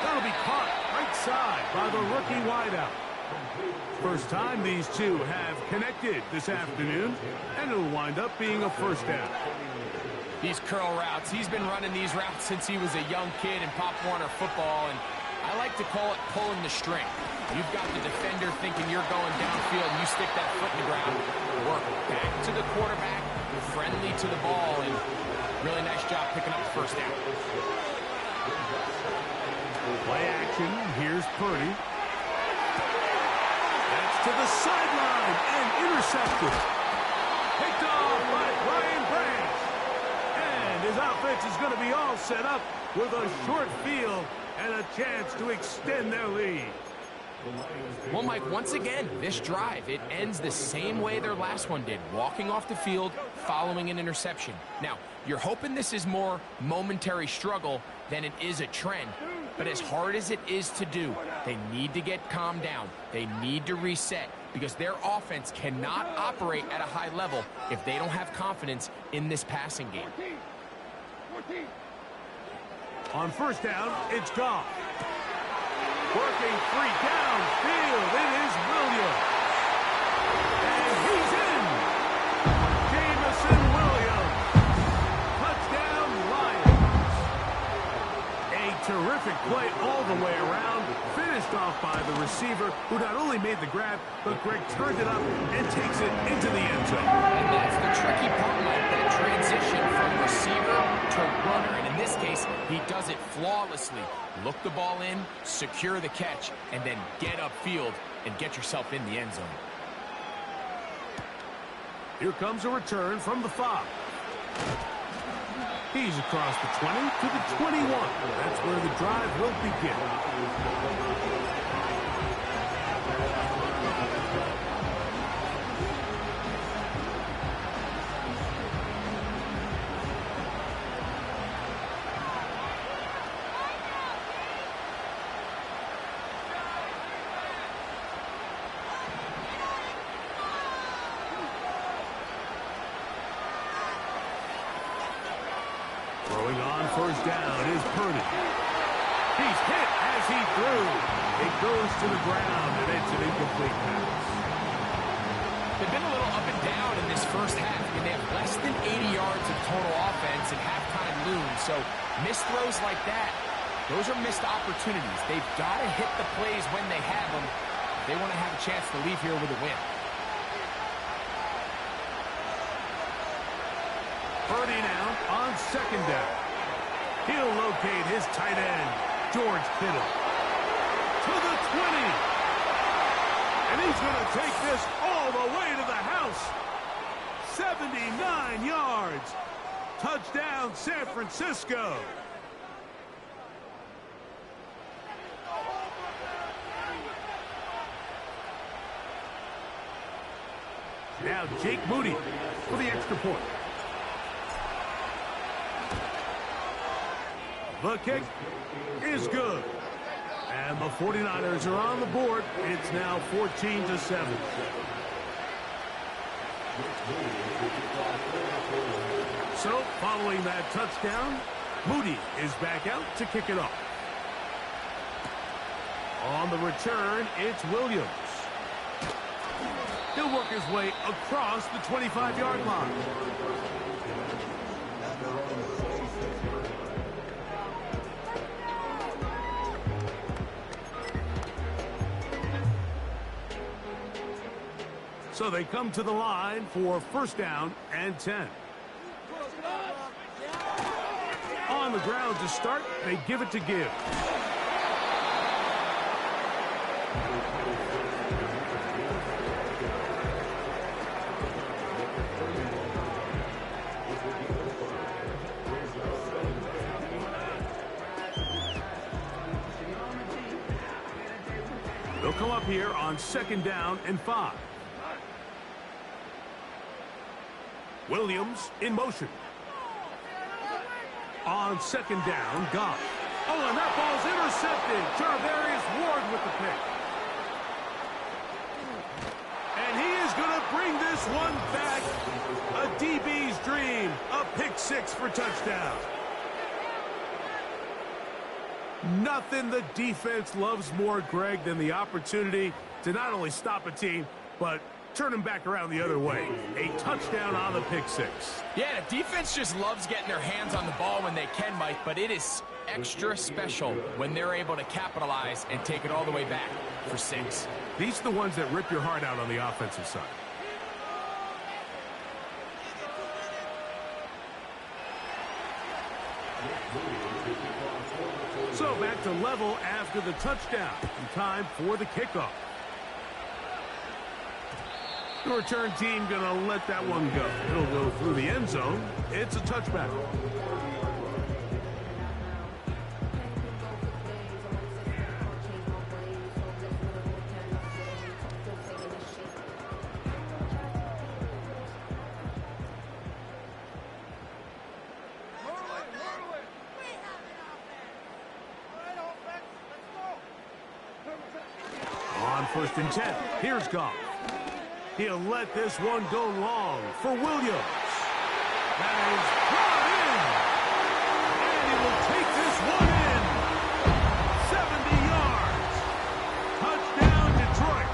That'll be caught right side by the rookie wideout. First time these two have connected this afternoon, and it'll wind up being a first down. These curl routes, he's been running these routes since he was a young kid in Pop Warner football, and I like to call it pulling the string. You've got the defender thinking you're going downfield, and you stick that foot in the ground, work back to the quarterback, friendly to the ball, and really nice job picking up the first down. Play action, here's Purdy. To the sideline and intercepted. Picked off by Brian Branch. And his offense is going to be all set up with a short field and a chance to extend their lead. Well, Mike, once again, this drive, it ends the same way their last one did, walking off the field, following an interception. Now, you're hoping this is more momentary struggle than it is a trend. But as hard as it is to do, they need to get calmed down. They need to reset because their offense cannot operate at a high level if they don't have confidence in this passing game. 14. On first down, it's Goff. Working free downfield, it is Williams. And he's in. Jamison Williams. Touchdown, Lions. A terrific play all the way around. Finished off by the receiver, who not only made the grab, but Greg turned it up and takes it into the end zone. And that's the tricky part, Mike, that transition from receiver to runner. And in this case, he does it flawlessly. Look the ball in, secure the catch, and then get upfield and get yourself in the end zone. Here comes a return from the 5. He's across the 20 to the 21. That's where the drive will begin. Throwing on first down is Purdy. He's hit as he threw. It goes to the ground, and it's an incomplete pass. They've been a little up and down in this first half. I mean, they have less than 80 yards of total offense and halftime looms. So missed throws like that, those are missed opportunities. They've got to hit the plays when they have them if they want to have a chance to leave here with a win. Purdy now on second down. He'll locate his tight end, George Kittle, to the 20. And he's going to take this all the way to the house. 79 yards. Touchdown, San Francisco. Now Jake Moody for the extra point. The kick is good. And the 49ers are on the board. It's now 14-7. So, following that touchdown, Moody is back out to kick it off. On the return, it's Williams. He'll work his way across the 25-yard line. So they come to the line for first down and 10. On the ground to start, they give it to Gibbs. They'll come up here on second down and 5. Williams in motion. On second down, Goff. Oh, and that ball's intercepted. Charvarius Ward with the pick. And he is going to bring this one back. A DB's dream. A pick 6 for touchdown. Nothing the defense loves more, Greg, than the opportunity to not only stop a team, but turn him back around the other way. A touchdown on the pick 6. Yeah, the defense just loves getting their hands on the ball when they can, Mike, but it is extra special when they're able to capitalize and take it all the way back for 6. These are the ones that rip your heart out on the offensive side. So back to level after the touchdown. In time for the kickoff. The return team going to let that one go. It'll go through the end zone. It's a touchback. On first and 10, here's Goff. He'll let this one go long for Williams. That is brought in. And he will take this one in. 70 yards. Touchdown, Detroit.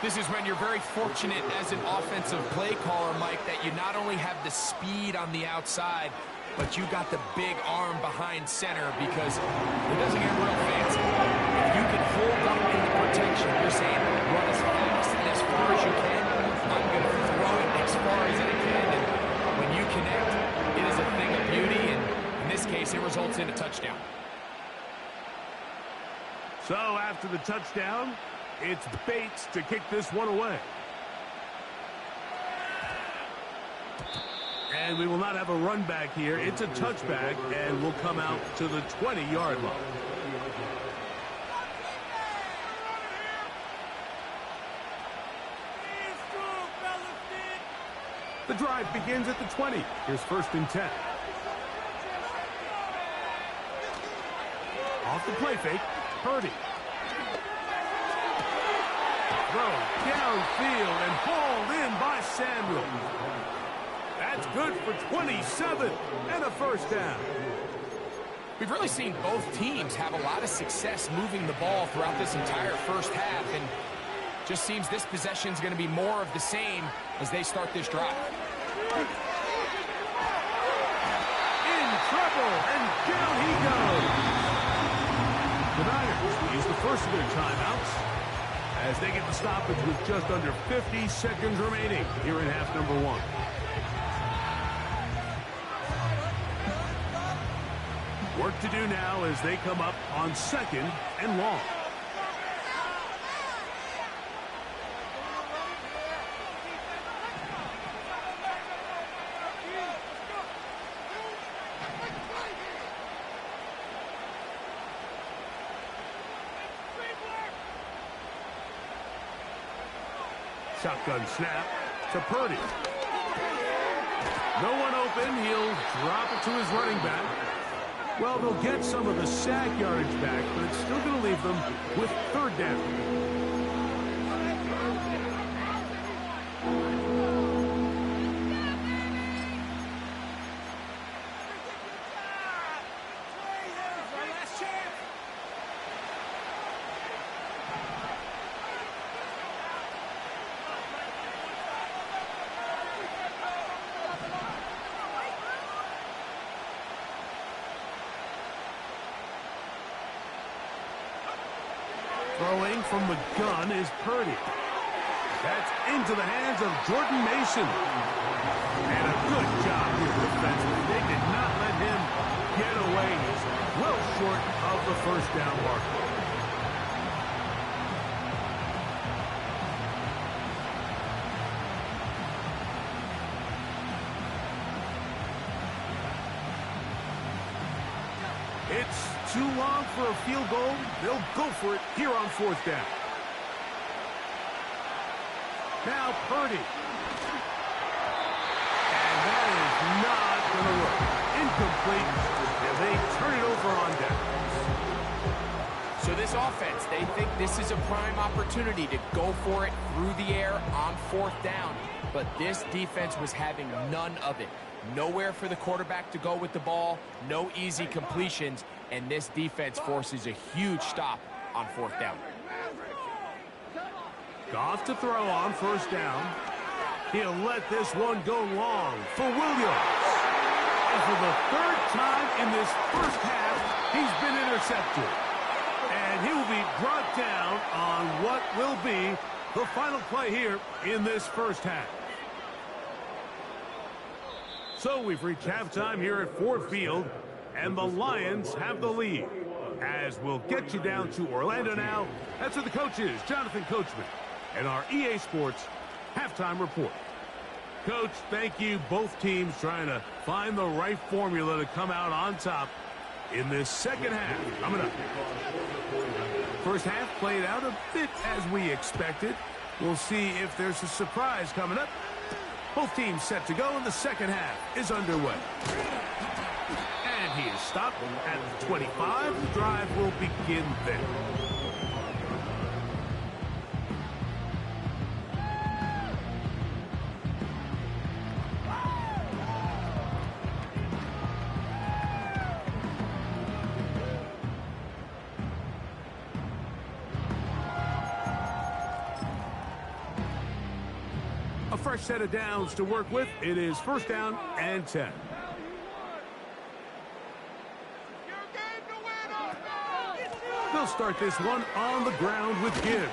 This is when you're very fortunate as an offensive play caller, Mike, that you not only have the speed on the outside, but you got the big arm behind center because it doesn't get real fancy. If you can hold up in the protection, you're saying run as fast and as far as you can. I'm going to throw it as far as I can, and when you connect, it is a thing of beauty, and in this case, it results in a touchdown. So after the touchdown, it's Bates to kick this one away. And we will not have a run back here. It's a touchback, and we'll come out to the 20-yard line. The drive begins at the 20. Here's 1st and 10. Off the play fake, Purdy. Throw downfield and hauled in by Samuel. That's good for 27 and a 1st down. We've really seen both teams have a lot of success moving the ball throughout this entire first half, and just seems this possession is going to be more of the same as they start this drive. In trouble, and down he goes. The Niners use the first of their timeouts as they get the stoppage with just under 50 seconds remaining here in half number 1. Work to do now as they come up on 2nd and long. Shotgun snap to Purdy. No one open. He'll drop it to his running back. Well, they'll get some of the sack yardage back, but it's still going to leave them with 3rd down. Throwing from the gun is Purdy. That's into the hands of Jordan Mason. And a good job here defensively. They did not let him get away. He's well short of the 1st down marker. It's too long for a field goal. They'll go for it here on 4th down. Now Purdy. And that is not going to work. Incomplete. And they turn it over on downs. So this offense, they think this is a prime opportunity to go for it through the air on 4th down. But this defense was having none of it. Nowhere for the quarterback to go with the ball, no easy completions, and this defense forces a huge stop on 4th down. Goff to throw on 1st down. He'll let this one go long for Williams. And for the 3rd time in this first half, he's been intercepted. And he will be brought down on what will be the final play here in this first half. So we've reached halftime here at Ford Field, and the Lions have the lead. As we'll get you down to Orlando now, that's where the coach is, Jonathan Coachman, and our EA Sports halftime report. Coach, thank you. Both teams trying to find the right formula to come out on top in this second half. Coming up. First half played out a bit as we expected. We'll see if there's a surprise coming up. Both teams set to go, and the second half is underway. And he is stopped at the 25. The drive will begin there. A fresh set of downs to work with. It is 1st down and 10. They'll start this one on the ground with Gibbs.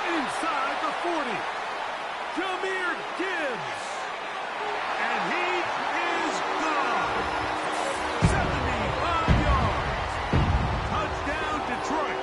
Inside the 40. Jahmyr Gibbs. And he is gone. 75 yards. Touchdown, Detroit.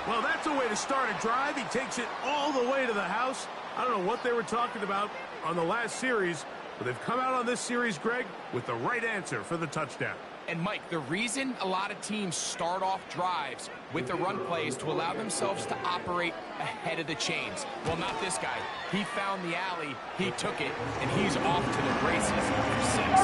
Well, that's a way to start a drive. He takes it all the way to the house. I don't know what they were talking about on the last series, but they've come out on this series, Greg, with the right answer for the touchdown. And, Mike, the reason a lot of teams start off drives with the run play is to allow themselves to operate ahead of the chains. Well, not this guy. He found the alley, he took it, and he's off to the races for 6.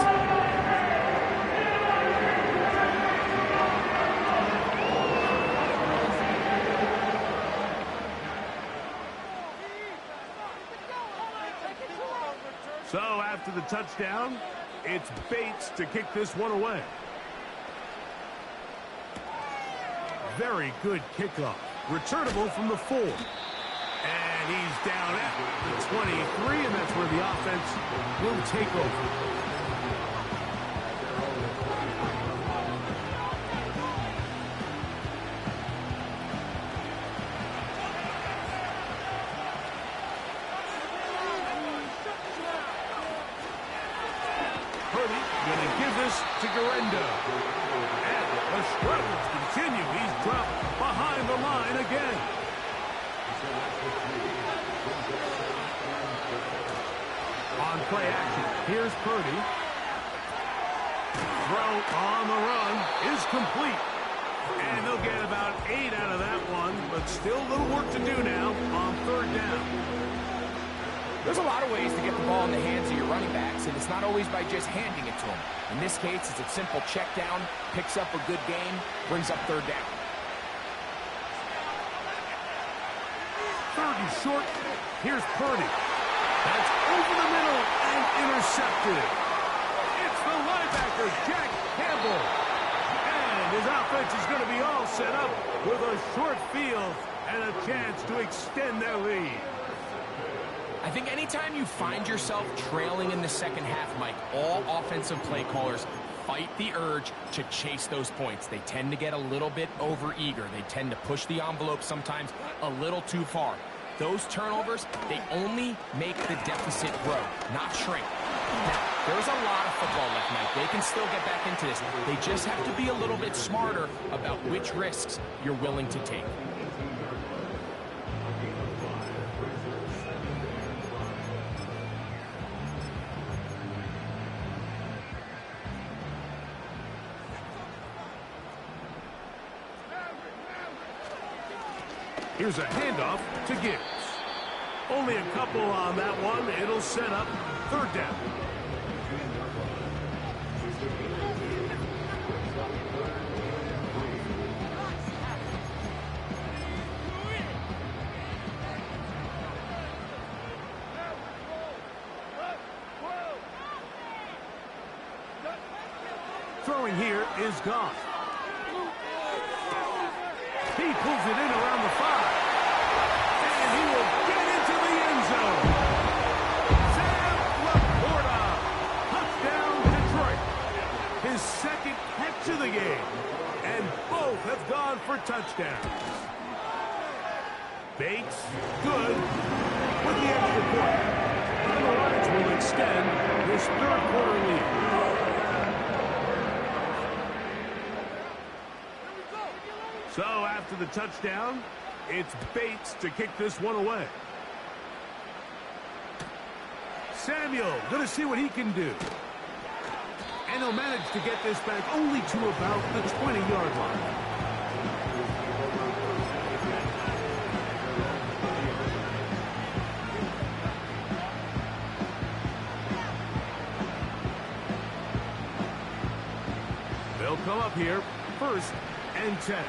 So after the touchdown, it's Bates to kick this one away. Very good kickoff. Returnable from the 4. And he's down at the 23, and that's where the offense will take over. To Garendo. And the struggles continue. He's dropped behind the line again. On play action, here's Purdy. Throw on the run is complete. And they'll get about 8 out of that one, but still a little work to do now on 3rd down. There's a lot of ways to get the ball in the hands of your running backs, and it's not always by just handing it to them. In this case, it's a simple check down, picks up a good gain, brings up 3rd down. 3rd and short. Here's Purdy. That's over the middle and intercepted. It's the linebacker, Jack Campbell. And his offense is going to be all set up with a short field and a chance to extend their lead. I think anytime you find yourself trailing in the second half, Mike, all offensive play callers fight the urge to chase those points. They tend to get a little bit overeager. They tend to push the envelope sometimes a little too far. Those turnovers, they only make the deficit grow, not shrink. Now, there's a lot of football left, Mike. They can still get back into this. They just have to be a little bit smarter about which risks you're willing to take. Here's a handoff to Gibbs. Only a couple on that one. It'll set up 3rd down. Throwing here is Goff. He pulls it in around the 5. And he will get into the end zone. Sam Laporta. Touchdown, Detroit. His 2nd catch of the game. And both have gone for touchdowns. Bates, good, with the extra point. And the Lions will extend this 3rd quarter lead. So after the touchdown, it's Bates to kick this one away. Samuel going to see what he can do. And he'll manage to get this back only to about the 20-yard line. They'll come up here, 1st and 10.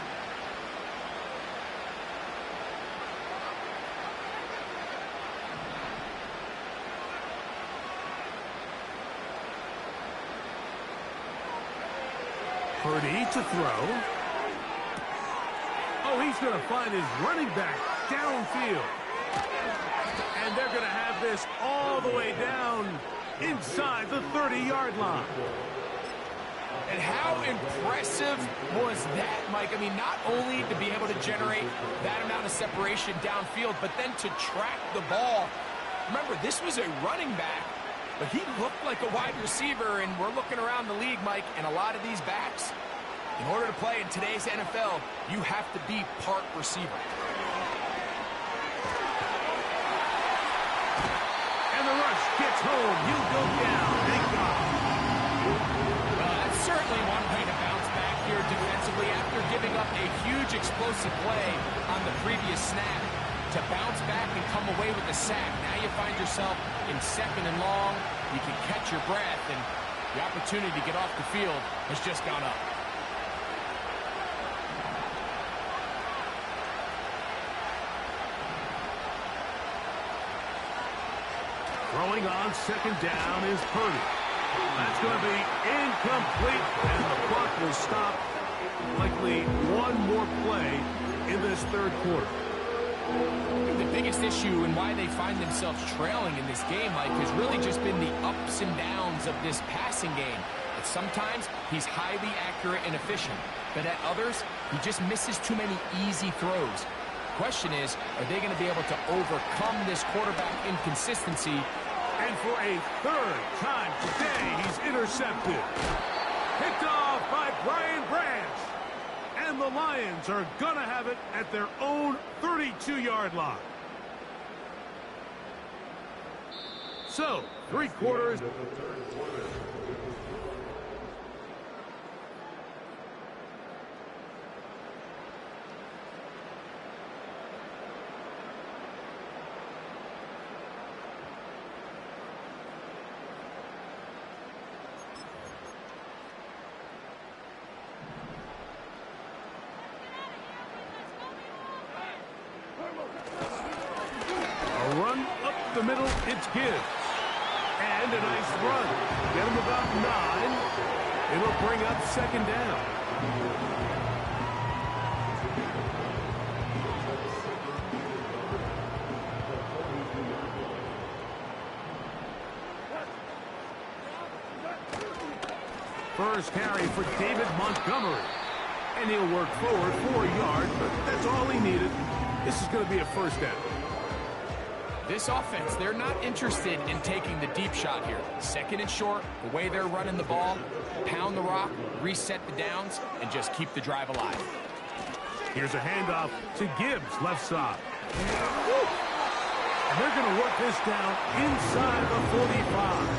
Purdy to throw. Oh, he's going to find his running back downfield. And they're going to have this all the way down inside the 30-yard line. And how impressive was that, Mike? I mean, not only to be able to generate that amount of separation downfield, but then to track the ball. Remember, this was a running back, but he looked like a wide receiver, and we're looking around the league, Mike, and a lot of these backs, in order to play in today's NFL, you have to be part receiver. And the rush gets home. He'll go down. Thank God. Well, that's certainly one way to bounce back here defensively after giving up a huge explosive play on the previous snap. To bounce back and come away with a sack. Now you find yourself in 2nd and long. You can catch your breath, and the opportunity to get off the field has just gone up. Throwing on 2nd down is Purdy. That's going to be incomplete, and the clock will stop. Likely one more play in this 3rd quarter. The biggest issue and why they find themselves trailing in this game, Mike, has really just been the ups and downs of this passing game. At sometimes, he's highly accurate and efficient, but at others, he just misses too many easy throws. The question is, are they going to be able to overcome this quarterback inconsistency? And for a 3rd time today, he's intercepted. Picked off by Brian Branch. And the Lions are going to have it at their own 32-yard line. So, 3 quarters. Run up the middle, it's Gibbs. And a nice run. Get him about 9. It'll bring up 2nd down. First carry for David Montgomery. And he'll work forward 4 yards, but that's all he needed. This is going to be a 1st down. This offense, they're not interested in taking the deep shot here. 2nd and short, the way they're running the ball, pound the rock, reset the downs, and just keep the drive alive. Here's a handoff to Gibbs, left side. And they're going to work this down inside the 45.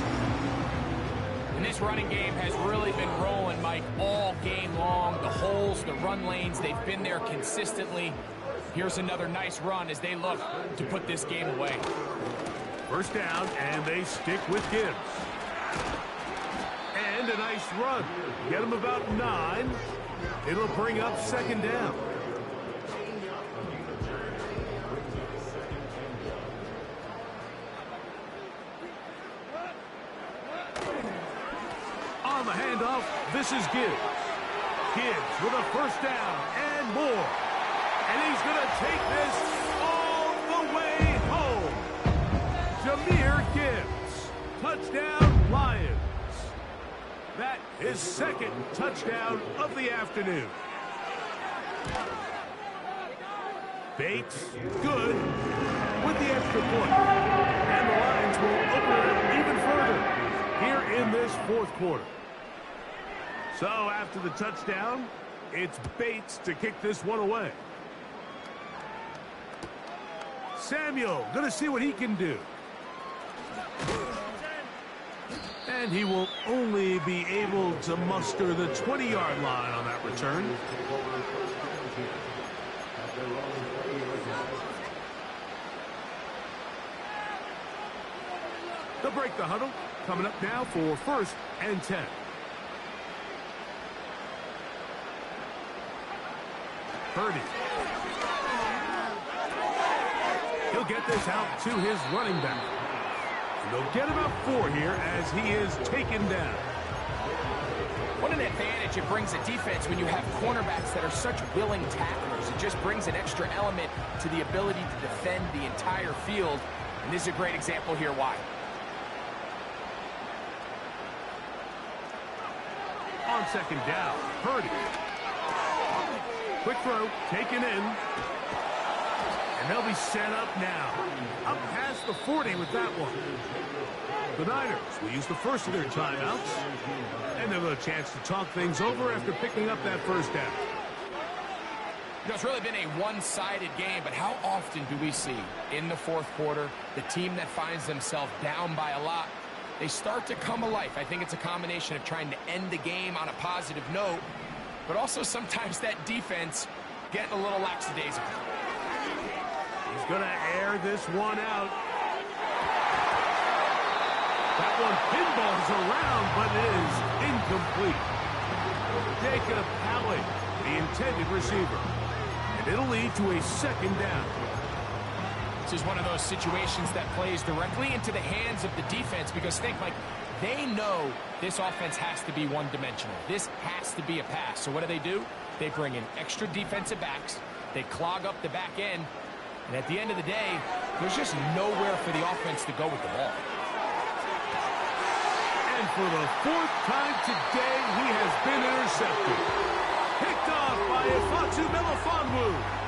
And this running game has really been rolling, Mike, all game long. The holes, the run lanes, they've been there consistently. Here's another nice run as they look to put this game away. 1st down, and they stick with Gibbs. And a nice run. Get him about 9. It'll bring up 2nd down. On the handoff, this is Gibbs. Gibbs with a 1st down and more. And he's going to take this all the way home. Jahmyr Gibbs. Touchdown, Lions. That is 2nd touchdown of the afternoon. Bates, good, with the extra point. And the Lions will open it up even further here in this 4th quarter. So after the touchdown, it's Bates to kick this one away. Samuel, going to see what he can do. And he will only be able to muster the 20-yard line on that return. They'll break the huddle. Coming up now for 1st and 10. Purdy. He'll get this out to his running back. And they'll get about 4 here as he is taken down. What an advantage it brings a defense when you have cornerbacks that are such willing tacklers. It just brings an extra element to the ability to defend the entire field. And this is a great example here why. On second down. Purdy. Quick throw, taken in. And they'll be set up now. Up past the 40 with that one. The Niners will use the first of their timeouts. And they'll have a chance to talk things over after picking up that first down. You know, it's really been a one-sided game, but how often do we see in the fourth quarter the team that finds themselves down by a lot, they start to come alive. I think it's a combination of trying to end the game on a positive note, but also sometimes that defense getting a little lackadaisical. He's going to air this one out. That one pinballs around, but it is incomplete. Jacob Howard, the intended receiver. And it'll lead to a second down. This is one of those situations that plays directly into the hands of the defense because think, like, they know this offense has to be one-dimensional. This has to be a pass. So what do? They bring in extra defensive backs. They clog up the back end. And at the end of the day, there's just nowhere for the offense to go with the ball. And for the fourth time today, he has been intercepted. Picked off by Ifeatu Melifonwu.